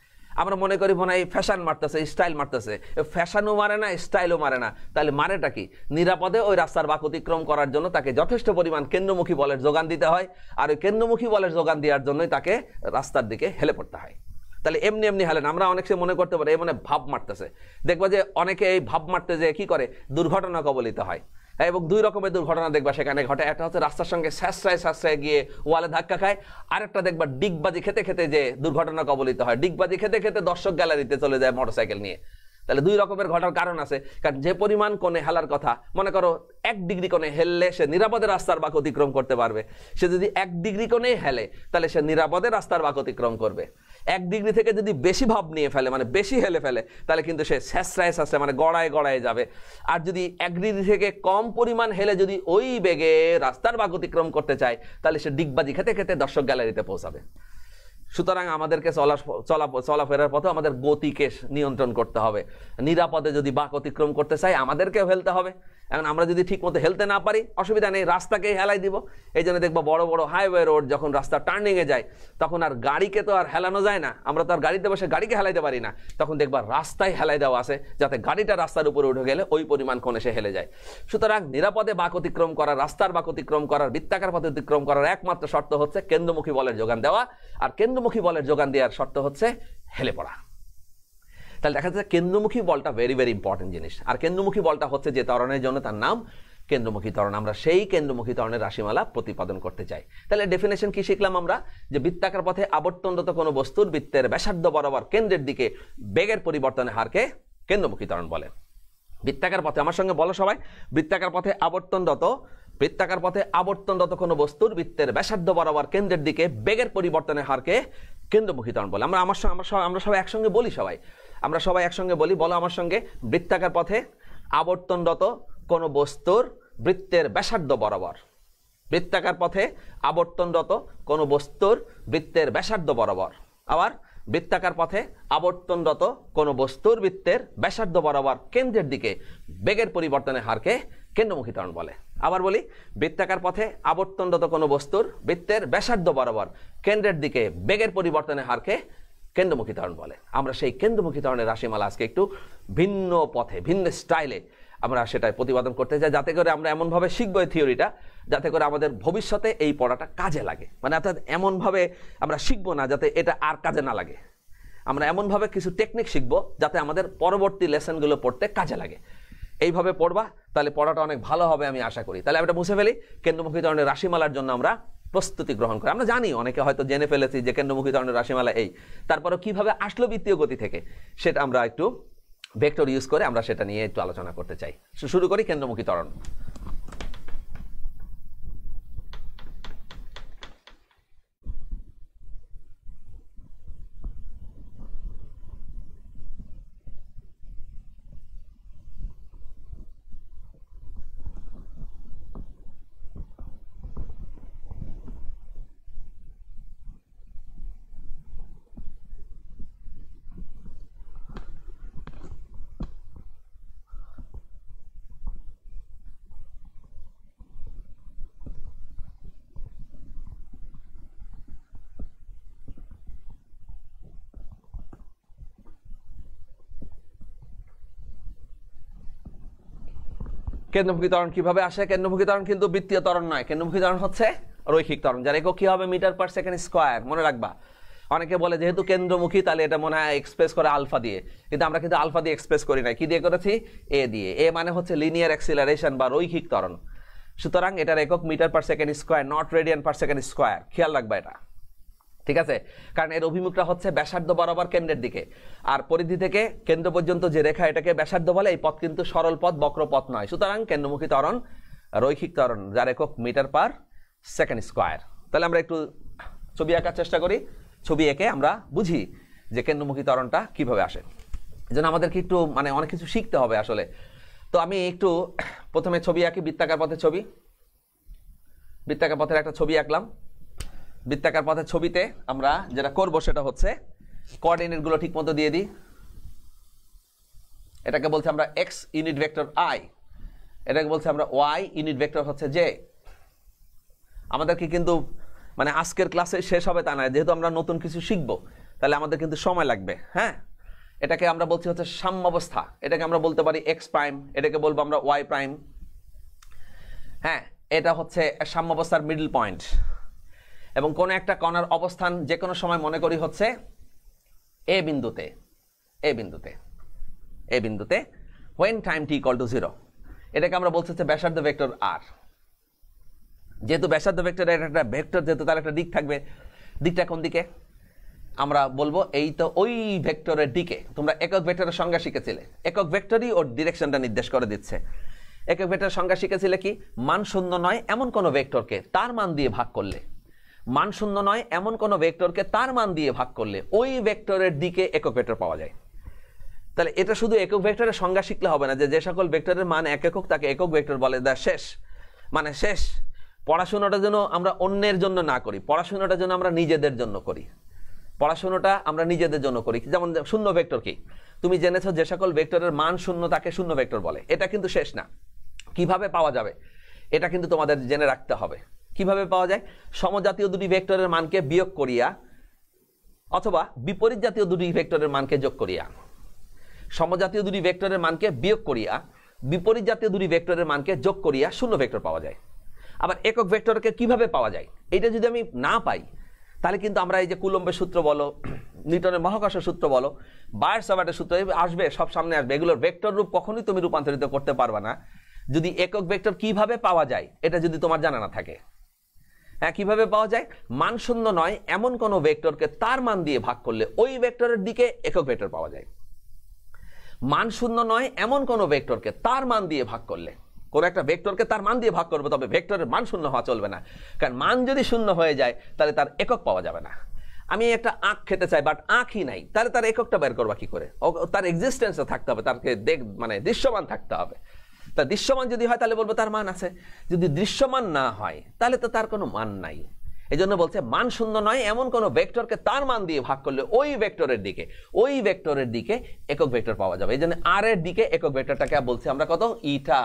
আমরা মনে করি মনে হয় ফ্যাশন মারতেছে, স্টাইল মারতেছে। ফ্যাশনও মারে না, স্টাইলও মারে না, তাহলে মারেটা কি? নিরাপদে ওই রাস্তার বাঁক অতিক্রম করার জন্য তাকে যথেষ্ট পরিমাণ কেন্দ্রমুখী বলের যোগান দিতে হয়, আর ওই কেন্দ্রমুখী বলের যোগান দেওয়ার জন্যই তাকে রাস্তার দিকে হেলে পড়তে হয়। তাহলে এমনি এমনি হেলেন। আমরা অনেক সময় মনে করতে পারি এই মানে ভাব মারতেছে, দেখবা যে অনেকে এই ভাব মারতে যে কি করে, দুর্ঘটনা কবলিত হয়। এবং 2 রকমের দুর্ঘটনা দেখবা সেখানে ঘটে। একটা হচ্ছে রাস্তার সঙ্গে স্যাঁচড়ায় গিয়ে ওয়ালে ধাক্কা খায়, আরেকটা দেখবা ডিগবাজি খেতে খেতে যে দুর্ঘটনা কবলিত হয়, ডিগবাজি খেতে খেতে দর্শক গ্যালারিতে চলে যায় মোটরসাইকেল নিয়ে। তাহলে 2 রকমের ঘটার কারণ আছে, কারণ যে পরিমাণ কোণে হেলার কথা, মনে করো 1 ডিগ্রি কোণে হেললে সে নিরাপদে রাস্তার বাঁক অতিক্রম করতে পারবে। সে যদি 1 ডিগ্রি কোণে হেলে তাহলে সে নিরাপদে রাস্তার বাঁক অতিক্রম করবে। 1 ডিগ্রি থেকে যদি বেশি ভাব নিয়ে ফেলে, মানে বেশি হেলে ফেলে, তাহলে কিন্তু সে স্যাঁচড়ায় মানে গড়ায় যাবে। আর যদি 1 ডিগ্রি থেকে কম পরিমাণ হেলে যদি ওই বেগে রাস্তার বাঁক অতিক্রম করতে চায়, তাহলে সে ডিগবাজি খেতে খেতে দর্শক গ্যালারিতে পৌঁছাবে। সুতরাং আমাদেরকে চলাফেরার পথে আমাদের গতিকে নিয়ন্ত্রণ করতে হবে। নিরাপদে যদি বাঁক অতিক্রম করতে চাই আমাদেরকেও হেলতে হবে। এখন আমরা যদি ঠিক মতো হেলতে না পারি, অসুবিধা নেই, রাস্তাকেই হেলাই দিব। এই জন্য দেখবো বড় বড় হাইওয়ে রোড যখন রাস্তা টার্নিংয়ে যায়, তখন আর গাড়িকে তো আর হেলানো যায় না, আমরা তো আর গাড়িতে বসে গাড়িকে হেলাইতে পারি না, তখন দেখবা রাস্তায় হেলাই দেওয়া আছে, যাতে গাড়িটা রাস্তার উপরে উঠে গেলে ওই পরিমাণ কোণে সে হেলে যায়। সুতরাং নিরাপদে বাঁক অতিক্রম করা, রাস্তার বাঁক অতিক্রম করার, বৃত্তাকার পথে অতিক্রম করার একমাত্র শর্ত হচ্ছে কেন্দ্রমুখী বলের যোগান দেওয়া, আর কেন্দ্রমুখী বলের যোগান দেওয়ার শর্ত হচ্ছে হেলে পড়া। তাহলে দেখা যাচ্ছে কেন্দ্রমুখী বলটা ভেরি ভেরি ইম্পর্টেন্ট জিনিস। আর কেন্দ্রমুখী বলটা হচ্ছে যে ত্বরণের জন্য তার নাম কেন্দ্রমুখী ত্বরণ। আমরা সেই কেন্দ্রমুখী ত্বরণের রাশিমালা প্রতিপাদন করতে চাই। তাহলে ডেফিনেশন কি শিখলাম আমরা? যে বৃত্তাকার পথে আবর্তনরত কোনো বস্তুর বৃত্তের ব্যাসার্ধ বরাবর কেন্দ্রের দিকে বেগের পরিবর্তনের হারকে কেন্দ্রমুখী ত্বরণ বলে। বৃত্তাকার পথে, আমার সঙ্গে বলো সবাই, বৃত্তাকার পথে আবর্তনরত কোনো বস্তুর বৃত্তের ব্যাসার্ধ বরাবর কেন্দ্রের দিকে বেগের পরিবর্তনের হারকে কেন্দ্রমুখী ত্বরণ বলে। আমরা সবাই একসঙ্গে বলি, আমরা সবাই একসঙ্গে বলি, বলো আমার সঙ্গে। বৃত্তাকার পথে আবর্তনরত কোনো বস্তুর বৃত্তের ব্যাসার্ধ বরাবর, বৃত্তাকার পথে আবর্তনরত কোনো বস্তুর বৃত্তের ব্যাসার্ধ বরাবর। আবার বৃত্তাকার পথে আবর্তনরত কোনো বস্তুর বৃত্তের ব্যাসার্ধ বরাবর কেন্দ্রের দিকে বেগের পরিবর্তনের হারকে কেন্দ্রমুখী ত্বরণ বলে। আবার বলি, বৃত্তাকার পথে আবর্তনরত কোনো বস্তুর বৃত্তের ব্যাসার্ধ বরাবর কেন্দ্রের দিকে বেগের পরিবর্তনের হারকে কেন্দ্রমুখী ত্বরণ বলে। আমরা সেই কেন্দ্রমুখী ত্বরণের রাশিমালা আজকে একটু ভিন্ন পথে, ভিন্ন স্টাইলে আমরা সেটাই প্রতিপাদন করতে চাই, যাতে করে আমরা এমনভাবে শিখবো এই থিওরিটা, যাতে করে আমাদের ভবিষ্যতে এই পড়াটা কাজে লাগে। মানে অর্থাৎ এমনভাবে আমরা শিখবো না যাতে এটা আর কাজে না লাগে, আমরা এমনভাবে কিছু টেকনিক শিখবো যাতে আমাদের পরবর্তী লেসনগুলো পড়তে কাজে লাগে। এইভাবে পড়বা, তাহলে পড়াটা অনেক ভালো হবে আমি আশা করি। তাহলে আমরা মুছে ফেলি, কেন্দ্রমুখী ত্বরণের রাশিমালার জন্য আমরা প্রস্তুতি গ্রহণ করি। আমরা জানি, অনেকে হয়তো জেনে ফেলেছি যে কেন্দ্রমুখী ত্বরণের রাশিমালা এই, তারপরে কিভাবে আসলো বৃত্তীয় গতি থেকে, সেটা আমরা একটু ভেক্টর ইউজ করে আমরা সেটা নিয়ে একটু আলোচনা করতে চাই। শুরু করি কেন্দ্রমুখী ত্বরণ। কেন্দ্রমুখী ত্বরণ কিভাবে আসে? কেন্দ্রমুখী ত্বরণ কিন্তু বৃত্তীয় ত্বরণ নয়, কেন্দ্রমুখী ত্বরণ হচ্ছে রৈখিক ত্বরণ, যার একক কি হবে মিটার পার সেকেন্ড স্কয়ার। মনে রাখবা, অনেকে বলে যেহেতু কেন্দ্রমুখী তাহলে এটা মনে হয় এক্সপ্রেস করে আলফা দিয়ে, কিন্তু আমরা কিন্তু আলফা দিয়ে এক্সপ্রেস করি না, কি দিয়ে করেছি? এ দিয়ে। এ মানে হচ্ছে লিনিয়ার অ্যাক্সিলারেশন বা রৈখিক ত্বরণ, সুতরাং এটার একক metre per second square, not radian per second square. খেয়াল রাখবা এটা, ঠিক আছে? কারণ এর অভিমুখটা হচ্ছে ব্যাসার্ধ বরাবর কেন্দ্রের দিকে, আর পরিধি থেকে কেন্দ্র পর্যন্ত যে রেখা এটাকে ব্যাসার্ধ বলে। এই পথ কিন্তু সরল পথ, বক্র পথ নয়। সুতরাং কেন্দ্রমুখী ত্বরণ রৈখিক ত্বরণ, যার একক মিটার পার সেকেন্ড স্কয়ার। তাহলে আমরা একটু ছবি আঁকার চেষ্টা করি, ছবি এঁকে আমরা বুঝি যে কেন্দ্রমুখী ত্বরণটা কিভাবে আসে। এজন্য আমাদেরকে একটু মানে অনেক কিছু শিখতে হবে আসলে। তো আমি একটু প্রথমে ছবি আঁকি, বৃত্তাকার পথের ছবি। বৃত্তাকার পথের একটা ছবি আঁকলাম। বৃত্তাকার পথের ছবিতে আমরা যেটা করব সেটা হচ্ছে কোঅর্ডিনেট গুলো ঠিক মতো দিয়ে দিই। এটাকে বলছি আমরা এক্স ইউনিট ভেক্টর আই, এটাকে বলছি আমরা ওয়াই ইউনিট ভেক্টর হচ্ছে জে। আমাদেরকে কিন্তু মানে আজকের ক্লাসে শেষ হবে তা নয়, যেহেতু আমরা নতুন কিছু শিখবো তাহলে আমাদের কিন্তু সময় লাগবে। হ্যাঁ, এটাকে আমরা বলছি হচ্ছে সাম্যাবস্থা, এটাকে আমরা বলতে পারি এক্স প্রাইম, এটাকে বলবো আমরা ওয়াই প্রাইম। হ্যাঁ, এটা হচ্ছে সাম্যাবস্থার মিডল পয়েন্ট, এবং কোন একটা কণার অবস্থান যে কোনো সময় মনে করি হচ্ছে এ বিন্দুতে, এ বিন্দুতে, এ বিন্দুতে when time t equal to 0। এটাকে আমরা বলছি হচ্ছে ব্যাসার্ধ ভেক্টর আর। যেহেতু ব্যাসার্ধ ভেক্টর একটা ভেক্টর, যেহেতু তার একটা দিক থাকবে, দিকটা কোন দিকে? আমরা বলবো এই তো ওই ভেক্টরের দিকে। তোমরা একক ভেক্টরের সংজ্ঞা শিখেছিলে, একক ভেক্টরই ওর ডিরেকশনটা নির্দেশ করে দিচ্ছে। একক ভেক্টরের সংজ্ঞা শিখেছিলে কি? মান শূন্য নয় এমন কোন ভেক্টরকে তার মান দিয়ে ভাগ করলে, মান শূন্য নয় এমন কোন ভেক্টরকে তার মান দিয়ে ভাগ করলে ওই ভেক্টরের দিকে একক ভেক্টর পাওয়া যায়। তাহলে এটা শুধু একক ভেক্টরের সংজ্ঞা শিখলে হবে না, যে সকল ভেক্টরের মান এক একক তাকে একক ভেক্টর বলে। শেষ মানে শেষ। পড়াশোনাটা যেন আমরা অন্যের জন্য না করি, পড়াশোনাটা যেন আমরা নিজেদের জন্য করি। পড়াশোনাটা আমরা নিজেদের জন্য করি। যেমন শূন্য ভেক্টর কি? তুমি জেনেছো যে সকল ভেক্টরের মান শূন্য তাকে শূন্য ভেক্টর বলে। এটা কিন্তু শেষ না। কিভাবে পাওয়া যাবে এটা কিন্তু তোমাদের জেনে রাখতে হবে। কিভাবে পাওয়া যায়? সমজাতীয় দুটি ভেক্টরের মানকে বিয়োগ করিয়া অথবা বিপরীত জাতীয় দুটি ভেক্টরের মানকে যোগ করিয়া। সমজাতীয় দুটি ভেক্টরের মানকে বিয়োগ করিয়া বিপরীত জাতীয় দুটি ভেক্টরের মানকে যোগ করিয়া শূন্য ভেক্টর পাওয়া যায়। আবার একক ভেক্টরকে কিভাবে পাওয়া যায় এটা যদি আমি না পাই তাহলে কিন্তু আমরা এই যে কুলম্বের সূত্র বলো, নিউটনের মহাকর্ষ সূত্র বলো, বায়ার-সাভার্টের সূত্র আসবে, সব সামনে আসবে। এগুলোর ভেক্টর রূপ কখনোই তুমি রূপান্তরিত করতে পারবে না যদি একক ভেক্টর কিভাবে পাওয়া যায় এটা যদি তোমার জানা না থাকে। হ্যাঁ, কিভাবে পাওয়া যায়? মান শূন্য নয় এমন কোন ভেক্টরকে তার মান দিয়ে ভাগ করলে ওই ভেক্টরের দিকে একক ভেক্টর পাওয়া যায়। মান শূন্য নয় এমন কোন ভেক্টরকে তার মান দিয়ে ভাগ করলে, কোন একটা ভেক্টরকে তার মান দিয়ে ভাগ করবে, তবে ভেক্টরের মান শূন্য হওয়া চলবে না, কারণ মান যদি শূন্য হয়ে যায় তাহলে তার একক পাওয়া যাবে না। আমি একটা আখ খেতে চাই বাট আখই নাই, তাহলে তার এককটা বের করবা কি করে? তার এক্সিস্টেন্সে থাকতে হবে, তাকে মানে দৃশ্যমান থাকতে হবে। তা দৃশ্যমান যদি হয় তাহলে বলবো তার মান আছে, যদি দৃশ্যমান না হয় তাহলে তো তার কোনো মান নাই। এই জন্য বলছে মান শূন্য নয় এমন কোন ভেক্টরকে তার মান দিয়ে ভাগ করলে ওই ভেক্টরের দিকে একক ভেক্টর পাওয়া যাবে। এই জন্য আর এর দিকে একক ভেক্টরটাকে বলছি আমরা কত? ইটা।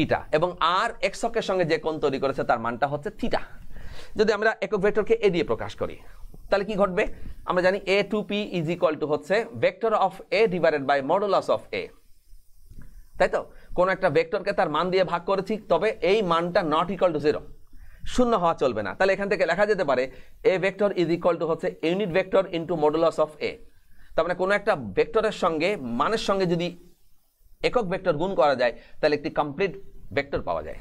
ইটা এবং আর এক্স অক্ষের সঙ্গে যে কোণ তৈরি করেছে তার মানটা হচ্ছে থিটা। যদি আমরা একক ভেক্টরকে এ দিয়ে প্রকাশ করি তাহলে কি ঘটবে? আমরা জানি a to p is equal to হচ্ছে vector of a divided by modulus of a, তাই তো? কোন একটা ভেক্টরকে তার মান দিয়ে ভাগ করেছি, তবে এই মানটা নট ইকুয়াল টু 0, শূন্য হওয়া চলবে না। তাহলে এখান থেকে লেখা যেতে পারে a vector is equal to হচ্ছে unit vector into modulus of a। তার মানে কোন একটা ভেক্টরের সঙ্গে মানের সঙ্গে যদি একক ভেক্টর গুণ করা যায় তাহলে একটি কমপ্লিট ভেক্টর পাওয়া যায়।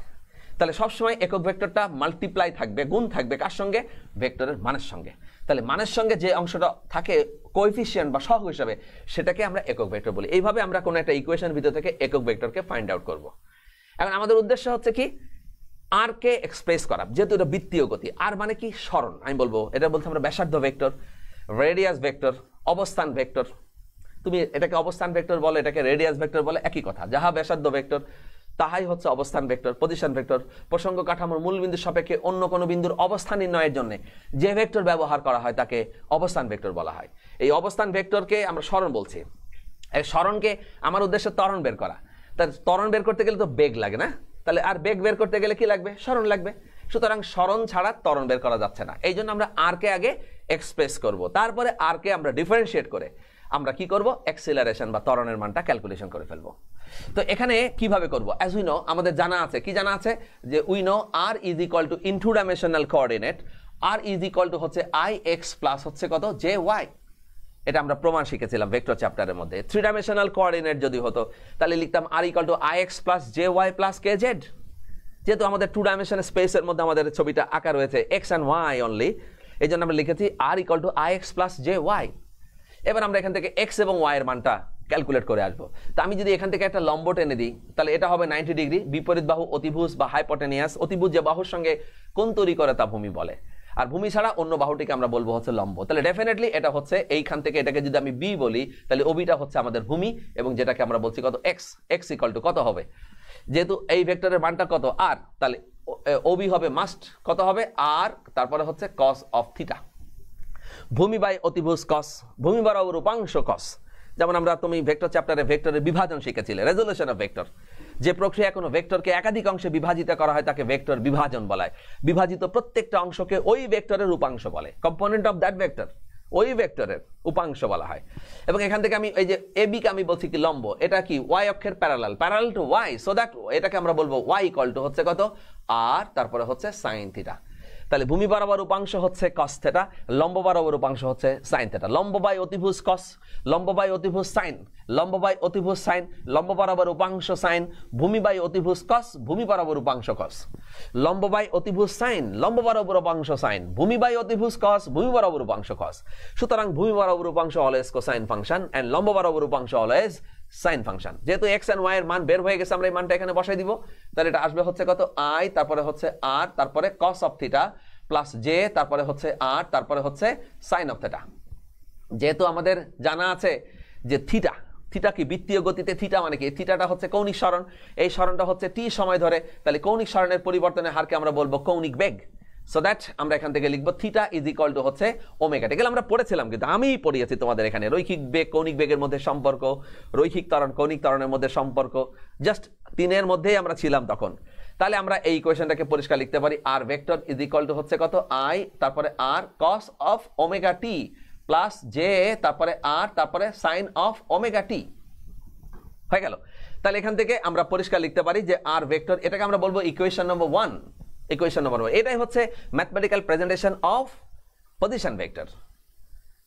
তাহলে সবসময় একক ভেক্টরটা মাল্টিপ্লাই থাকবে, গুণ থাকবে কার সঙ্গে? ভেক্টরের মানের সঙ্গে। তাহলে মানের সঙ্গে যে অংশটা থাকে কোএফিসিয়েন্ট বা সহগ হিসাবে সেটাকে আমরা একক ভেক্টর বলি। এইভাবে আমরা কোনো একটা ইকুয়েশনের ভিতর থেকে একক ভেক্টরকে ফাইন্ড আউট করব। এখন আমাদের উদ্দেশ্য হচ্ছে কি? আর কে এক্সপ্রেস করা, যেহেতু এটা বৃত্তীয় গতি। আর মানে কি? সরণ। আমি বলবো এটা বলতে আমরা ব্যাসার্ধ ভেক্টর, রেডিয়াস ভেক্টর, অবস্থান ভেক্টর। তুমি এটাকে অবস্থান ভেক্টর বলে, এটাকে রেডিয়াস ভেক্টর বলে, একই কথা। যাহা ব্যাসার্ধ ভেক্টর তাহাই হচ্ছে অবস্থান ভেক্টর, পজিশন ভেক্টর। প্রসঙ্গ কাঠামোর মূল বিন্দুর সাপেক্ষে অন্য কোনো বিন্দুর অবস্থান নির্ণয়ের জন্য যে ভেক্টর ব্যবহার করা হয় তাকে অবস্থান ভেক্টর বলা হয়। এই অবস্থান ভেক্টরকে আমরা সরণ বলছি। এই সরণকে আমার উদ্দেশ্য ত্বরণ বের করা। তার ত্বরণ বের করতে গেলে তো বেগ লাগে না? তাহলে আর বেগ বের করতে গেলে কি লাগবে? সরণ লাগবে। সুতরাং সরণ ছাড়া ত্বরণ বের করা যাচ্ছে না। এই জন্য আমরা আর কে আগে এক্সপ্রেস করব, তারপরে আর কে আমরা ডিফারেন্সিয়েট করে আমরা কি করব? অ্যাক্সিলারেশন বা ত্বরণের মানটা ক্যালকুলেশন করে ফেলবো। তো এখানে কিভাবে করব অ্যাজ উই নো আমাদের জানা আছে কি জানা আছে যে we know r is equal to in two dimensional coordinate r is equal to হচ্ছে ix প্লাস হচ্ছে কত jy এটা আমরা প্রমাণ শিখেছিলাম ভেক্টর চ্যাপ্টারের মধ্যে 3 ডাইমেনশনাল কোঅর্ডিনেট যদি হতো তাহলে লিখতাম r equal two ix plus jy plus kz যেহেতু আমাদের 2 ডাইমেনশনাল স্পেসের মধ্যে আমাদের ছবিটা আঁকা রয়েছে x and y অনলি এইজন্য আমরা লিখেছি r equal two ix plus jy এবার আমরা এখান থেকে x এবং y এর মানটা ক্যালকুলেট করে আসবো তো আমি যদি এখান থেকে একটা লম্ব টেনে দিই তাহলে এটা হবে 90 ডিগ্রি বিপরীত বাহু অতিভুজ বা হাইপোটেনিয়াস অতিভুজ যে বাহুর সঙ্গে কোণ তৈরি করে তা ভূমি বলে আর ভূমি ছাড়া অন্য বাহুটিকে আমরা বলবো হচ্ছে লম্ব তাহলে ডেফিনেটলি এটা হচ্ছে এইখান থেকে এটাকে যদি আমি b বলি তাহলে ওবিটা হচ্ছে আমাদের ভূমি এবং যেটাকে আমরা বলছি কত x ইকুয়াল টু কত হবে যেহেতু এই ভেক্টরের মানটা কত r তাহলে ওবি হবে মাস্ট কত হবে r তারপরে হচ্ছে cos অফ থিটা ভূমি বাই অতিভুজ cos ভূমি বরাবর উপাংশ cos যেমন আমরা তুমি ভেক্টর চ্যাপ্টারে ভেক্টরের বিভাজন শিখেছিলে রেজোলিউশন অফ ভেক্টর যে প্রক্রিয়া কোনো ভেক্টরকে একাধিক অংশে বিভাজিত করা হয় তাকে ভেক্টর বিভাজন বলা হয় বিভাজিত প্রত্যেকটা অংশকে ওই ভেক্টরের উপাংশ বলে কম্পোনেন্ট অফ দ্যাট ভেক্টর ওই ভেক্টরের উপাংশ বলা হয় এবং এখান থেকে আমি এই যে এবি কে আমি বলছি কি লম্ব এটা কি y অক্ষের parallel to y so that এটাকে আমরা বলবো y ইকুয়াল টু হচ্ছে কত r তারপরে হচ্ছে sin থিটা তাহলে ভূমি বরাবর উপাংশ হচ্ছে cos থিটা লম্ব বরাবর উপাংশ হচ্ছে sin থিটা লম্ব বাই অতিভুজ cos লম্ব বাই অতিভুজ sin লম্ব বাই অতিভুজ sin লম্ব বরাবর উপাংশ sin ভূমি বাই অতিভুজ cos ভূমি বরাবর উপাংশ cos লম্ব বাই অতিভুজ sin লম্ব বরাবর উপাংশ sin ভূমি বাই অতিভুজ cos ভূমি বরাবর উপাংশ cos সুতরাং ভূমি বরাবর উপাংশ অলওয়েজ কোসাইন ফাংশন এন্ড লম্ব বরাবর উপাংশ অলওয়েজ সাইন ফাংশন যেহেতু x এন্ড y এর মান বের হয়ে গেছে আমরা এই মানটা এখানে বসাই দিব তাহলে এটা আসবে হচ্ছে কত i তারপরে হচ্ছে r তারপরে cos of theta plus j তারপরে হচ্ছে r তারপরে হচ্ছে sin অফ থিটা যেহেতু আমাদের জানা আছে যে থিটা কি বৃত্তীয় গতিতে থিটা মানে কি থিটাটা হচ্ছে কৌণিক সরণ এই সরণটা হচ্ছে t সময় ধরে তাহলে কৌণিক সরণের পরিবর্তনের হারকে আমরা বলবো কৌণিক বেগ সো দ্যাট আমরা এখান থেকে লিখব থিটা ইজ ইকুয়াল টু হচ্ছে ওমেগা টি আমরা পড়েছিলাম কিন্তু আমিই পড়িয়েছি তোমাদের এখানে রৈখিক বেগ কৌণিক বেগের মধ্যে সম্পর্ক রৈখিক ত্বরণ কৌণিক ত্বরণের মধ্যে সম্পর্ক জাস্ট তিনের মধ্যেই আমরা ছিলাম তখন তাহলে আমরা এই ইকুয়েশনটাকে পরিষ্কার লিখতে পারি r vector is equal to হচ্ছে কত i তারপরে r cos of omega t plus j তারপরে r তারপরে sin অফ ওমেগা টি হয়ে গেল তাহলে এখান থেকে আমরা পরিষ্কার লিখতে পারি যে r ভেক্টর এটাকে আমরা বলবো ইকুয়েশন নম্বর 1 ইকুয়েশন নম্বর 1 এটাই হচ্ছে mathematical presentation of position vector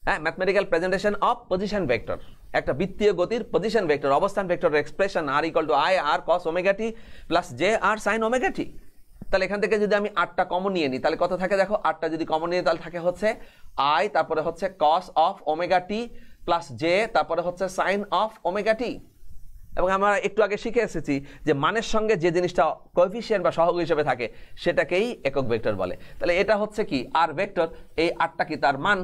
হ্যাঁ mathematical presentation of position vector একটা বৃত্তীয় গতির পজিশন ভেক্টর অবস্থান ভেক্টরের expression r equal to i r cos omega t plus j r sin omega t তাহলে এখান থেকে যদি আমি rটা কমন নিয়ে নিই তাহলে কত থাকে দেখো rটা যদি কমন নিয়ে তাহলে থাকে হচ্ছে i তারপরে হচ্ছে cos of omega t plus j তারপরে হচ্ছে sin অফ ওমেগা টি এবং আমরা একটু আগে শিখে এসেছি যে মানের সঙ্গে যে জিনিসটা কোএফিশিয়েন্ট বা সহগ হিসেবে থাকে সেটাকেই একক ভেক্টর বলে তাহলে এটা হচ্ছে কি r ভেক্টর এই rটা কি তার মান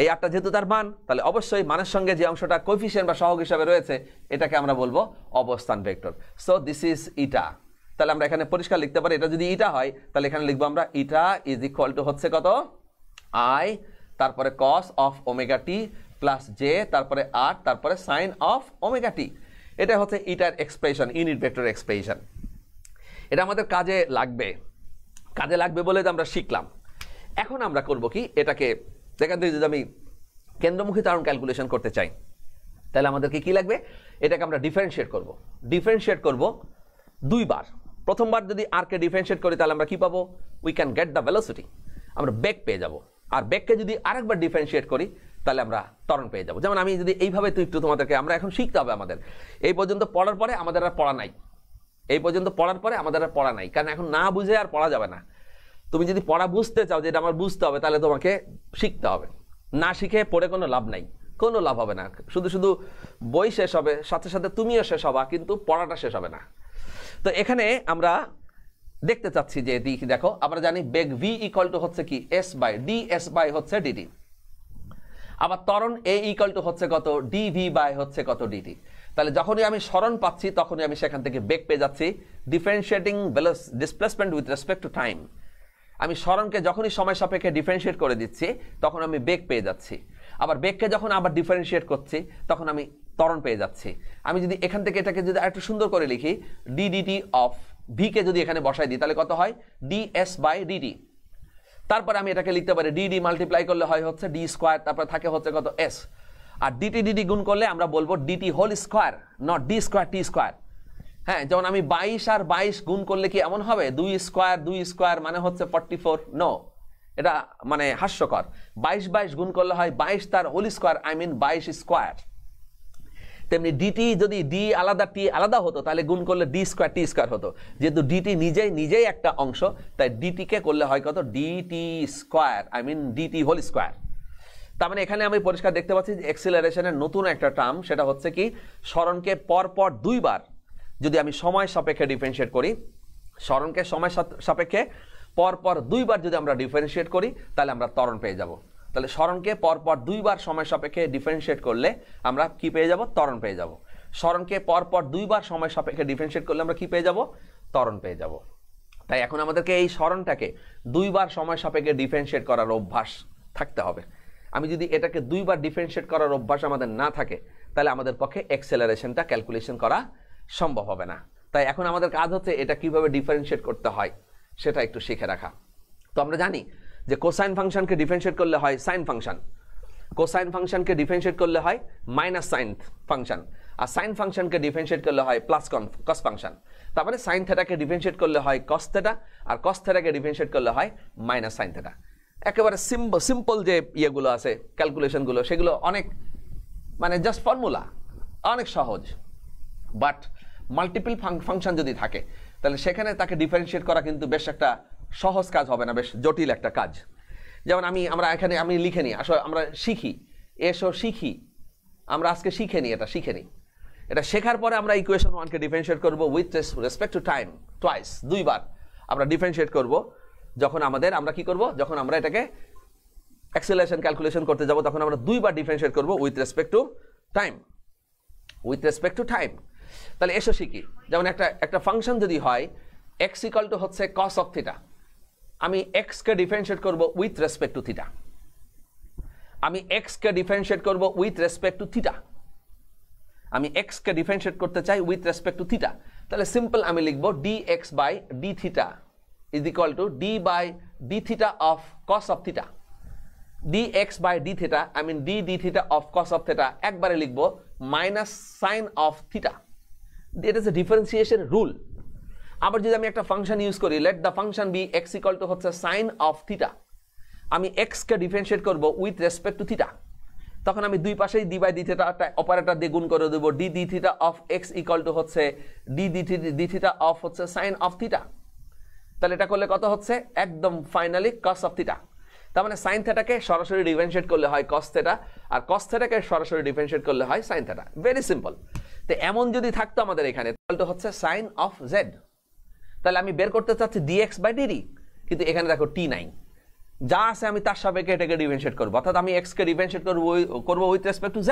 এই rটা যেহেতু তার মান তাহলে অবশ্যই মানের সঙ্গে যে অংশটা কোএফিশিয়েন্ট বা সহগ হিসেবে রয়েছে এটাকে আমরা বলবো অবস্থান ভেক্টর সো দিস ইজ ইটা তাহলে আমরা এখানে পরিষ্কার লিখতে পারি এটা যদি ইটা হয় তাহলে এখানে লিখবো আমরা ইটা ইজ ইকুয়াল টু হচ্ছে কত i তারপরে cos of omega t plus j তারপরে r তারপরে sin অফ ওমেগা টি এটা হচ্ছে ইটার এক্সপ্রেশন ইউনিট ভেক্টর এক্সপ্রেশন এটা আমাদের কাজে লাগবে বলে আমরা শিখলাম এখন আমরা করব কি এটাকে এখান থেকে যদি আমি কেন্দ্রমুখী ত্বরণ ক্যালকুলেশন করতে চাই তাহলে আমাদেরকে কি লাগবে এটাকে আমরা ডিফারেন্সিয়েট করব দুইবার প্রথমবার যদি r কে ডিফারেন্সিয়েট করি তাহলে আমরা কি পাবো we can get the velocity আমরা বেগ পেয়ে যাব আর বেগকে যদি আরেকবার ডিফারেন্সিয়েট করি তাহলে আমরা ত্বরণ পেয়ে যাব যেমন আমি যদি এইভাবে তুই একটু তোমাদেরকে আমরা এখন শিখতে হবে আমাদের এই পর্যন্ত পড়ার পরে আমাদের আর পড়া নাই কারণ এখন না বুঝে আর পড়া যাবে না তুমি যদি পড়া বুঝতে চাও যেটা আমার বুঝতে হবে তাহলে তোমাকে শিখতে হবে না শিখে পড়ে কোনো লাভ হবে না শুধু বই শেষ হবে সাথে সাথে তুমিও শেষ হবা কিন্তু পড়াটা শেষ হবে না তো এখানে আমরা দেখতে চাচ্ছি যে দেখো আমরা জানি বেগ v ইকুয়াল টু হচ্ছে কি s বাই ds বাই হচ্ছে dt আবার ত্বরণ a ইকুয়াল টু হচ্ছে কত dv বাই হচ্ছে কত dt তাহলে যখনই আমি সরণ পাচ্ছি তখনই আমি সেখান থেকে বেগ পেয়ে যাচ্ছি differentiating displacement with respect to time আমি সরণকে যখনই সময় সাপেক্ষে ডিফারেন্সিয়েট করে দিচ্ছি তখন আমি বেগ পেয়ে যাচ্ছি আবার বেগকে যখন আবার ডিফারেন্সিয়েট করছি তখন আমি ত্বরণ পেয়ে যাচ্ছি আমি যদি এখান থেকে এটাকে যদি আরেকটু সুন্দর করে লিখি ddt অফ v কে যদি এখানে বসাই দিই তাহলে কত হয় ds বাই dt তারপরে আমি এটাকে লিখতে পারি dd মাল্টিপ্লাই করলে হয় হচ্ছে d স্কয়ার তারপরে থাকে হচ্ছে কত s আর ডিটি ডিটি গুণ করলে আমরা বলবো dt whole square, not d square t square. হ্যাঁ, যেমন আমি 22 আর 22 গুণ করলে কি এমন হবে 2 স্কোয়ার মানে হচ্ছে 44? নো, এটা মানে হাস্যকর। 22 গুণ করলে হয় 22 তার whole square, I mean 22 square. তেমনি ডিটি যদি ডি আলাদা টি আলাদা হতো তাহলে গুণ করলে ডি স্কোয়ার টি স্কোয়ার হতো। যেহেতু ডিটি নিজেই একটা অংশ, তাই ডিটি কে করলে হয় কত dt square, I mean dt whole square. তার মানে এখানে আমি পরিষ্কার দেখতে পাচ্ছি যে এক্সিলারেশনের নতুন একটা টার্ম, সেটা হচ্ছে কি সরণকে পরপর দুইবার যদি আমি সময় সাপেক্ষে ডিফারেন্সিয়েট করি, সরণকে সময় সাপেক্ষে পরপর দুইবার যদি আমরা ডিফারেন্সিয়েট করি তাহলে আমরা ত্বরণ পেয়ে যাব। তাহলে সরণকে পরপর দুইবার সময় সাপেক্ষে ডিফারেন্সিয়েট করলে আমরা কি পেয়ে যাব? ত্বরণ পেয়ে যাব। সরণকে পরপর দুইবার সময় সাপেক্ষে ডিফারেন্সিয়েট করলে আমরা কি পেয়ে যাব? ত্বরণ পেয়ে যাব। তাই এখন আমাদেরকে এই সরণটাকে দুইবার সময় সাপেক্ষে ডিফারেন্সিয়েট করার অভ্যাস থাকতে হবে। আমি যদি এটাকে দুইবার ডিফারেন্সিয়েট করার অভ্যাস আমাদের না থাকে তাহলে আমাদের পক্ষে অ্যাক্সেলারেশনটা ক্যালকুলেশন করা সম্ভব হবে না। তাই এখন আমাদের কাজ হচ্ছে এটা কিভাবে ডিফারেন্সিয়েট করতে হয় সেটা একটু শিখে রাখা। তো আমরা জানি যে কোসাইন ফাংশনকে ডিফারেন্সিয়েট করলে হয় সাইন ফাংশন, কোসাইন ফাংশনকে ডিফারেন্সিয়েট করলে হয় মাইনাস সাইন ফাংশন, আর সাইন ফাংশনকে ডিফারেন্সিয়েট করলে হয় প্লাস কস ফাংশন। তারপরে সাইন থেটাকে ডিফারেন্সিয়েট করলে হয় কস থেটা, আর কস থেটাকে ডিফারেন্সিয়েট করলে হয় মাইনাস সাইন থেটা। একেবারে সিম্পল যে ইয়েগুলো আছে ক্যালকুলেশনগুলো, সেগুলো অনেক মানে জাস্ট ফর্মুলা, অনেক সহজ। বাট মাল্টিপল ফাংশন যদি থাকে তাহলে সেখানে তাকে ডিফারেন্সিয়েট করা কিন্তু বেশ একটা সহজ কাজ হবে না, বেশ জটিল একটা কাজ। যেমন আমরা এখানে লিখে নিই, আসলে আমরা শিখি, এসো শিখি, আমরা আজকে শিখে নিই, এটা শেখার পরে আমরা ইকুয়েশন 1কে ডিফারেন্সিয়েট করব with respect to time twice, দুইবার আমরা ডিফারেন্সিয়েট করব। যখন আমরা কি করব, যখন আমরা এটাকে অ্যাক্সেলারেশন ক্যালকুলেশন করতে যাব তখন আমরা দুইবার ডিফারেন্সিয়েট করব উইথ রেসপেক্ট টু টাইম। তাহলে এসো শিখি, যেমন একটা ফাংশন যদি হয় x ইকুয়াল টু হচ্ছে cos অফ থিটা, আমি x কে ডিফারেন্সিয়েট করব উইথ রেসপেক্ট টু থিটা, আমি x কে ডিফারেন্সিয়েট করব উইথ রেসপেক্ট টু থিটা, আমি x কে ডিফারেন্সিয়েট করতে চাই উইথ রেসপেক্ট টু থিটা। তাহলে সিম্পল আমি লিখব dx by d theta is equal to d by d theta of cos of theta. dx by d theta, I mean d theta of cos of theta একবারে লিখব minus sine of theta. It is a differentiation rule. আবার যদি আমি একটা function use করি, let the function be x equal to হচ্ছে sin of theta, আমি x কে ডিফারেন্সিয়েট করব উইথ রেসপেক্ট টু থিটা, তখন আমি দুই পাশেই d by d theta operator দিয়ে গুণ করে দেব, d theta of x equal to হচ্ছে d থিটা অফ হচ্ছে sin of theta। তাহলে এটা করলে কত হচ্ছে? একদম ফাইনালি cos of theta। তার মানে সাইন থেটাকে সরাসরি ডিফারেন্সিয়েট করলে হয় cos থেটা, আর cos থেটাকে সরাসরি ডিফারেন্সিয়েট করলে হয় sin থেটা। Very simple. তো এমন যদি থাকতো আমাদের এখানে তাহলে হচ্ছে sin of z, তাহলে আমি বের করতে চাচ্ছি dx বাই dt, কিন্তু এখানে দেখো t নাই, যা আছে আমি তার সাপেক্ষে এটাকে ডিফারেন্সিয়েট করব, অর্থাৎ আমি x কে ডিফারেন্সিয়েট করব উইথ রেসপেক্ট টু z।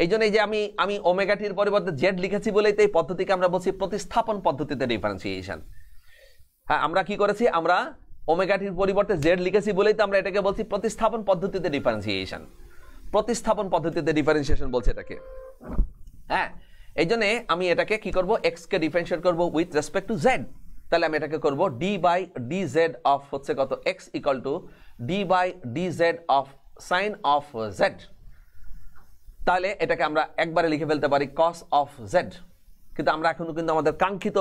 এই জন্য এই যে আমি ওমেগা টির পরিবর্তে z লিখেছি বলেই তো এই পদ্ধতিকে আমরা বলছি প্রতিস্থাপন পদ্ধতিতে ডিফারেন্সিয়েশন। হ্যাঁ, আমরা কি করেছি, আমরা ওমেগা টির পরিবর্তে z লিখেছি বলেই তো আমরা এটাকে বলছি প্রতিস্থাপন পদ্ধতিতে ডিফারেন্সিয়েশন। প্রতিস্থাপন পদ্ধতিতে ডিফারেন্সিয়েশন বলছে এটাকে। হ্যাঁ, এই জন্য আমি এটাকে কি করব, x কে ডিফারেন্সিয়েট করব উইথ রেসপেক্ট টু z। তাহলে আমি এটাকে করব d বাই dz অফ হচ্ছে কত x equal to d by dz of sin of z। তাহলে এটাকে আমরা একবারে লিখে ফেলতে পারি cos অফ z, কিন্তু আমরা এখনো কিন্তু আমাদের কাঙ্ক্ষিত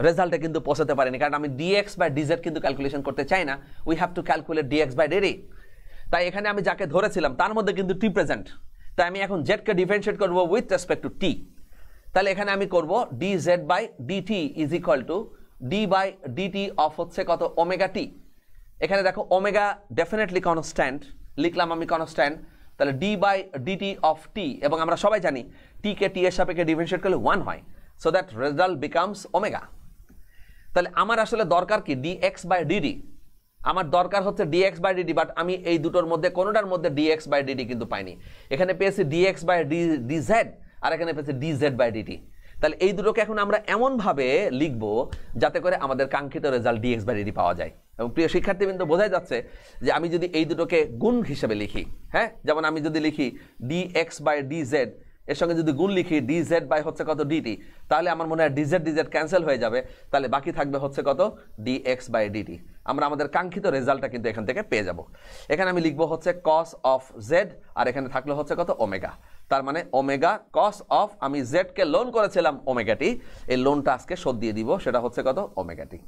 রেজাল্টে কিন্তু পৌঁছাতে পারিনি, কারণ আমি dx বাই dz কিন্তু ক্যালকুলেশন করতে চাই না, we have to calculate dx by dt। তাই এখানে আমি যাকে ধরেছিলাম তার মধ্যে কিন্তু t প্রেজেন্ট, তাই আমি এখন z কে ডিফারেন্সিয়েট করব উইথ রেসপেক্ট টু t। তাহলে এখানে আমি করব dz by dt is equal to d by dt of হচ্ছে কত ওমেগা t। এখানে দেখো ওমেগা ডেফিনেটলি কনস্ট্যান্ট, লিখলাম আমি কনস্ট্যান্ট, তাহলে d by dt of t, এবং আমরা সবাই জানি t কে t এর সাপেক্ষে ডিফারেন্সিয়েট করলে 1 হয়, so that result becomes omega. তাহলে আমার আসলে দরকার কি dx বাই dt, আমার দরকার হচ্ছে dx বাই dt, বাট আমি এই দুটোর মধ্যে কোনোটার মধ্যে dx বাই dt কিন্তু পাইনি। এখানে পেয়েছি dx বাই dz, আর এখানে পেয়েছি dz বাই dt। তাহলে এই দুটোকে এখন আমরা এমনভাবে লিখবো যাতে করে আমাদের কাঙ্ক্ষিত রেজাল্ট dx বাই dt পাওয়া যায়। এবং প্রিয় শিক্ষার্থীবৃন্দ, বোঝাই যাচ্ছে যে আমি যদি এই দুটোকে গুণ হিসেবে লিখি, হ্যাঁ, যেমন আমি যদি লিখি dx বাই dz, এর সঙ্গে যদি গুণ লিখি dz বাই হচ্ছে কত dt, তাহলে আমার মনে হয় dz ক্যান্সেল হয়ে যাবে, তাহলে বাকি থাকবে হচ্ছে কত dx বাই dt। আমরা আমাদের কাঙ্ক্ষিত রেজাল্টটা কিন্তু এখান থেকে পেয়ে যাব। এখানে আমি লিখবো হচ্ছে cos অফ জেড, আর এখানে থাকলে হচ্ছে কত ওমেগা। তার মানে ওমেগা cos অফ, আমি জেডকে লোন করেছিলাম ওমেগা টি, এই লোনটা আজকে শোধ দিয়ে দিব, সেটা হচ্ছে কত ওমেগা টি।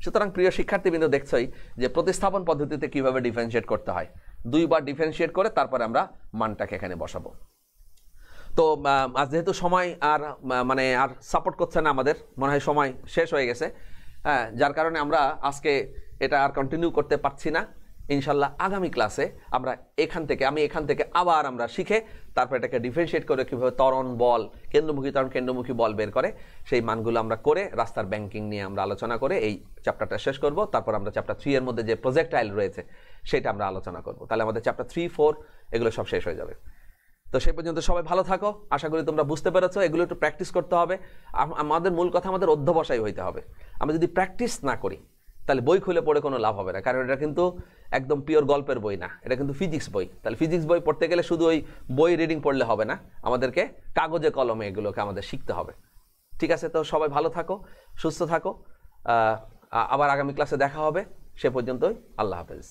সুতরাং প্রিয় শিক্ষার্থীবৃন্দ, দেখছই যে প্রতিস্থাপন পদ্ধতিতে কিভাবে ডিফারেন্সিয়েট করতে হয়। দুইবার ডিফারেন্সিয়েট করে তারপরে আমরা মানটাকে এখানে বসাবো। তো আজ যেহেতু সময় আর মানে আর সাপোর্ট করছে না, আমাদের মনে হয় সময় শেষ হয়ে গেছে, হ্যাঁ, যার কারণে আমরা আজকে এটা আর কন্টিনিউ করতে পারছি না। ইনশাল্লাহ আগামী ক্লাসে আমরা এখান থেকে আবার আমরা শিখে তারপর এটাকে ডিফারেন্সিয়েট করে কীভাবে ত্বরণ বল, কেন্দ্রমুখী বল বের করে সেই মানগুলো আমরা করে রাস্তার ব্যাংকিং নিয়ে আমরা আলোচনা করে এই চ্যাপ্টারটা শেষ করব। তারপর আমরা চ্যাপ্টার 3 এর মধ্যে যে প্রজেক্টাইল রয়েছে সেটা আমরা আলোচনা করব। তাহলে আমাদের চ্যাপ্টার 3, 4 এগুলো সব শেষ হয়ে যাবে। তো সেই পর্যন্ত সবাই ভালো থাকো, আশা করি তোমরা বুঝতে পেরেছো। এগুলো একটু প্র্যাকটিস করতে হবে। আমাদের মূল কথা আমাদের অধ্যবসায়ী হইতে হবে। আমরা যদি প্র্যাকটিস না করি তাহলে বই খুলে পড়ে কোনো লাভ হবে না, কারণ এটা কিন্তু একদম পিওর গল্পের বই না, এটা কিন্তু ফিজিক্স বই। তাহলে ফিজিক্স বই পড়তে গেলে শুধু ওই বই রিডিং পড়লে হবে না, আমাদেরকে কাগজে কলমে এগুলোকে আমাদের শিখতে হবে। ঠিক আছে, তো সবাই ভালো থাকো, সুস্থ থাকো, আবার আগামী ক্লাসে দেখা হবে। সে পর্যন্তই আল্লাহ হাফেজ।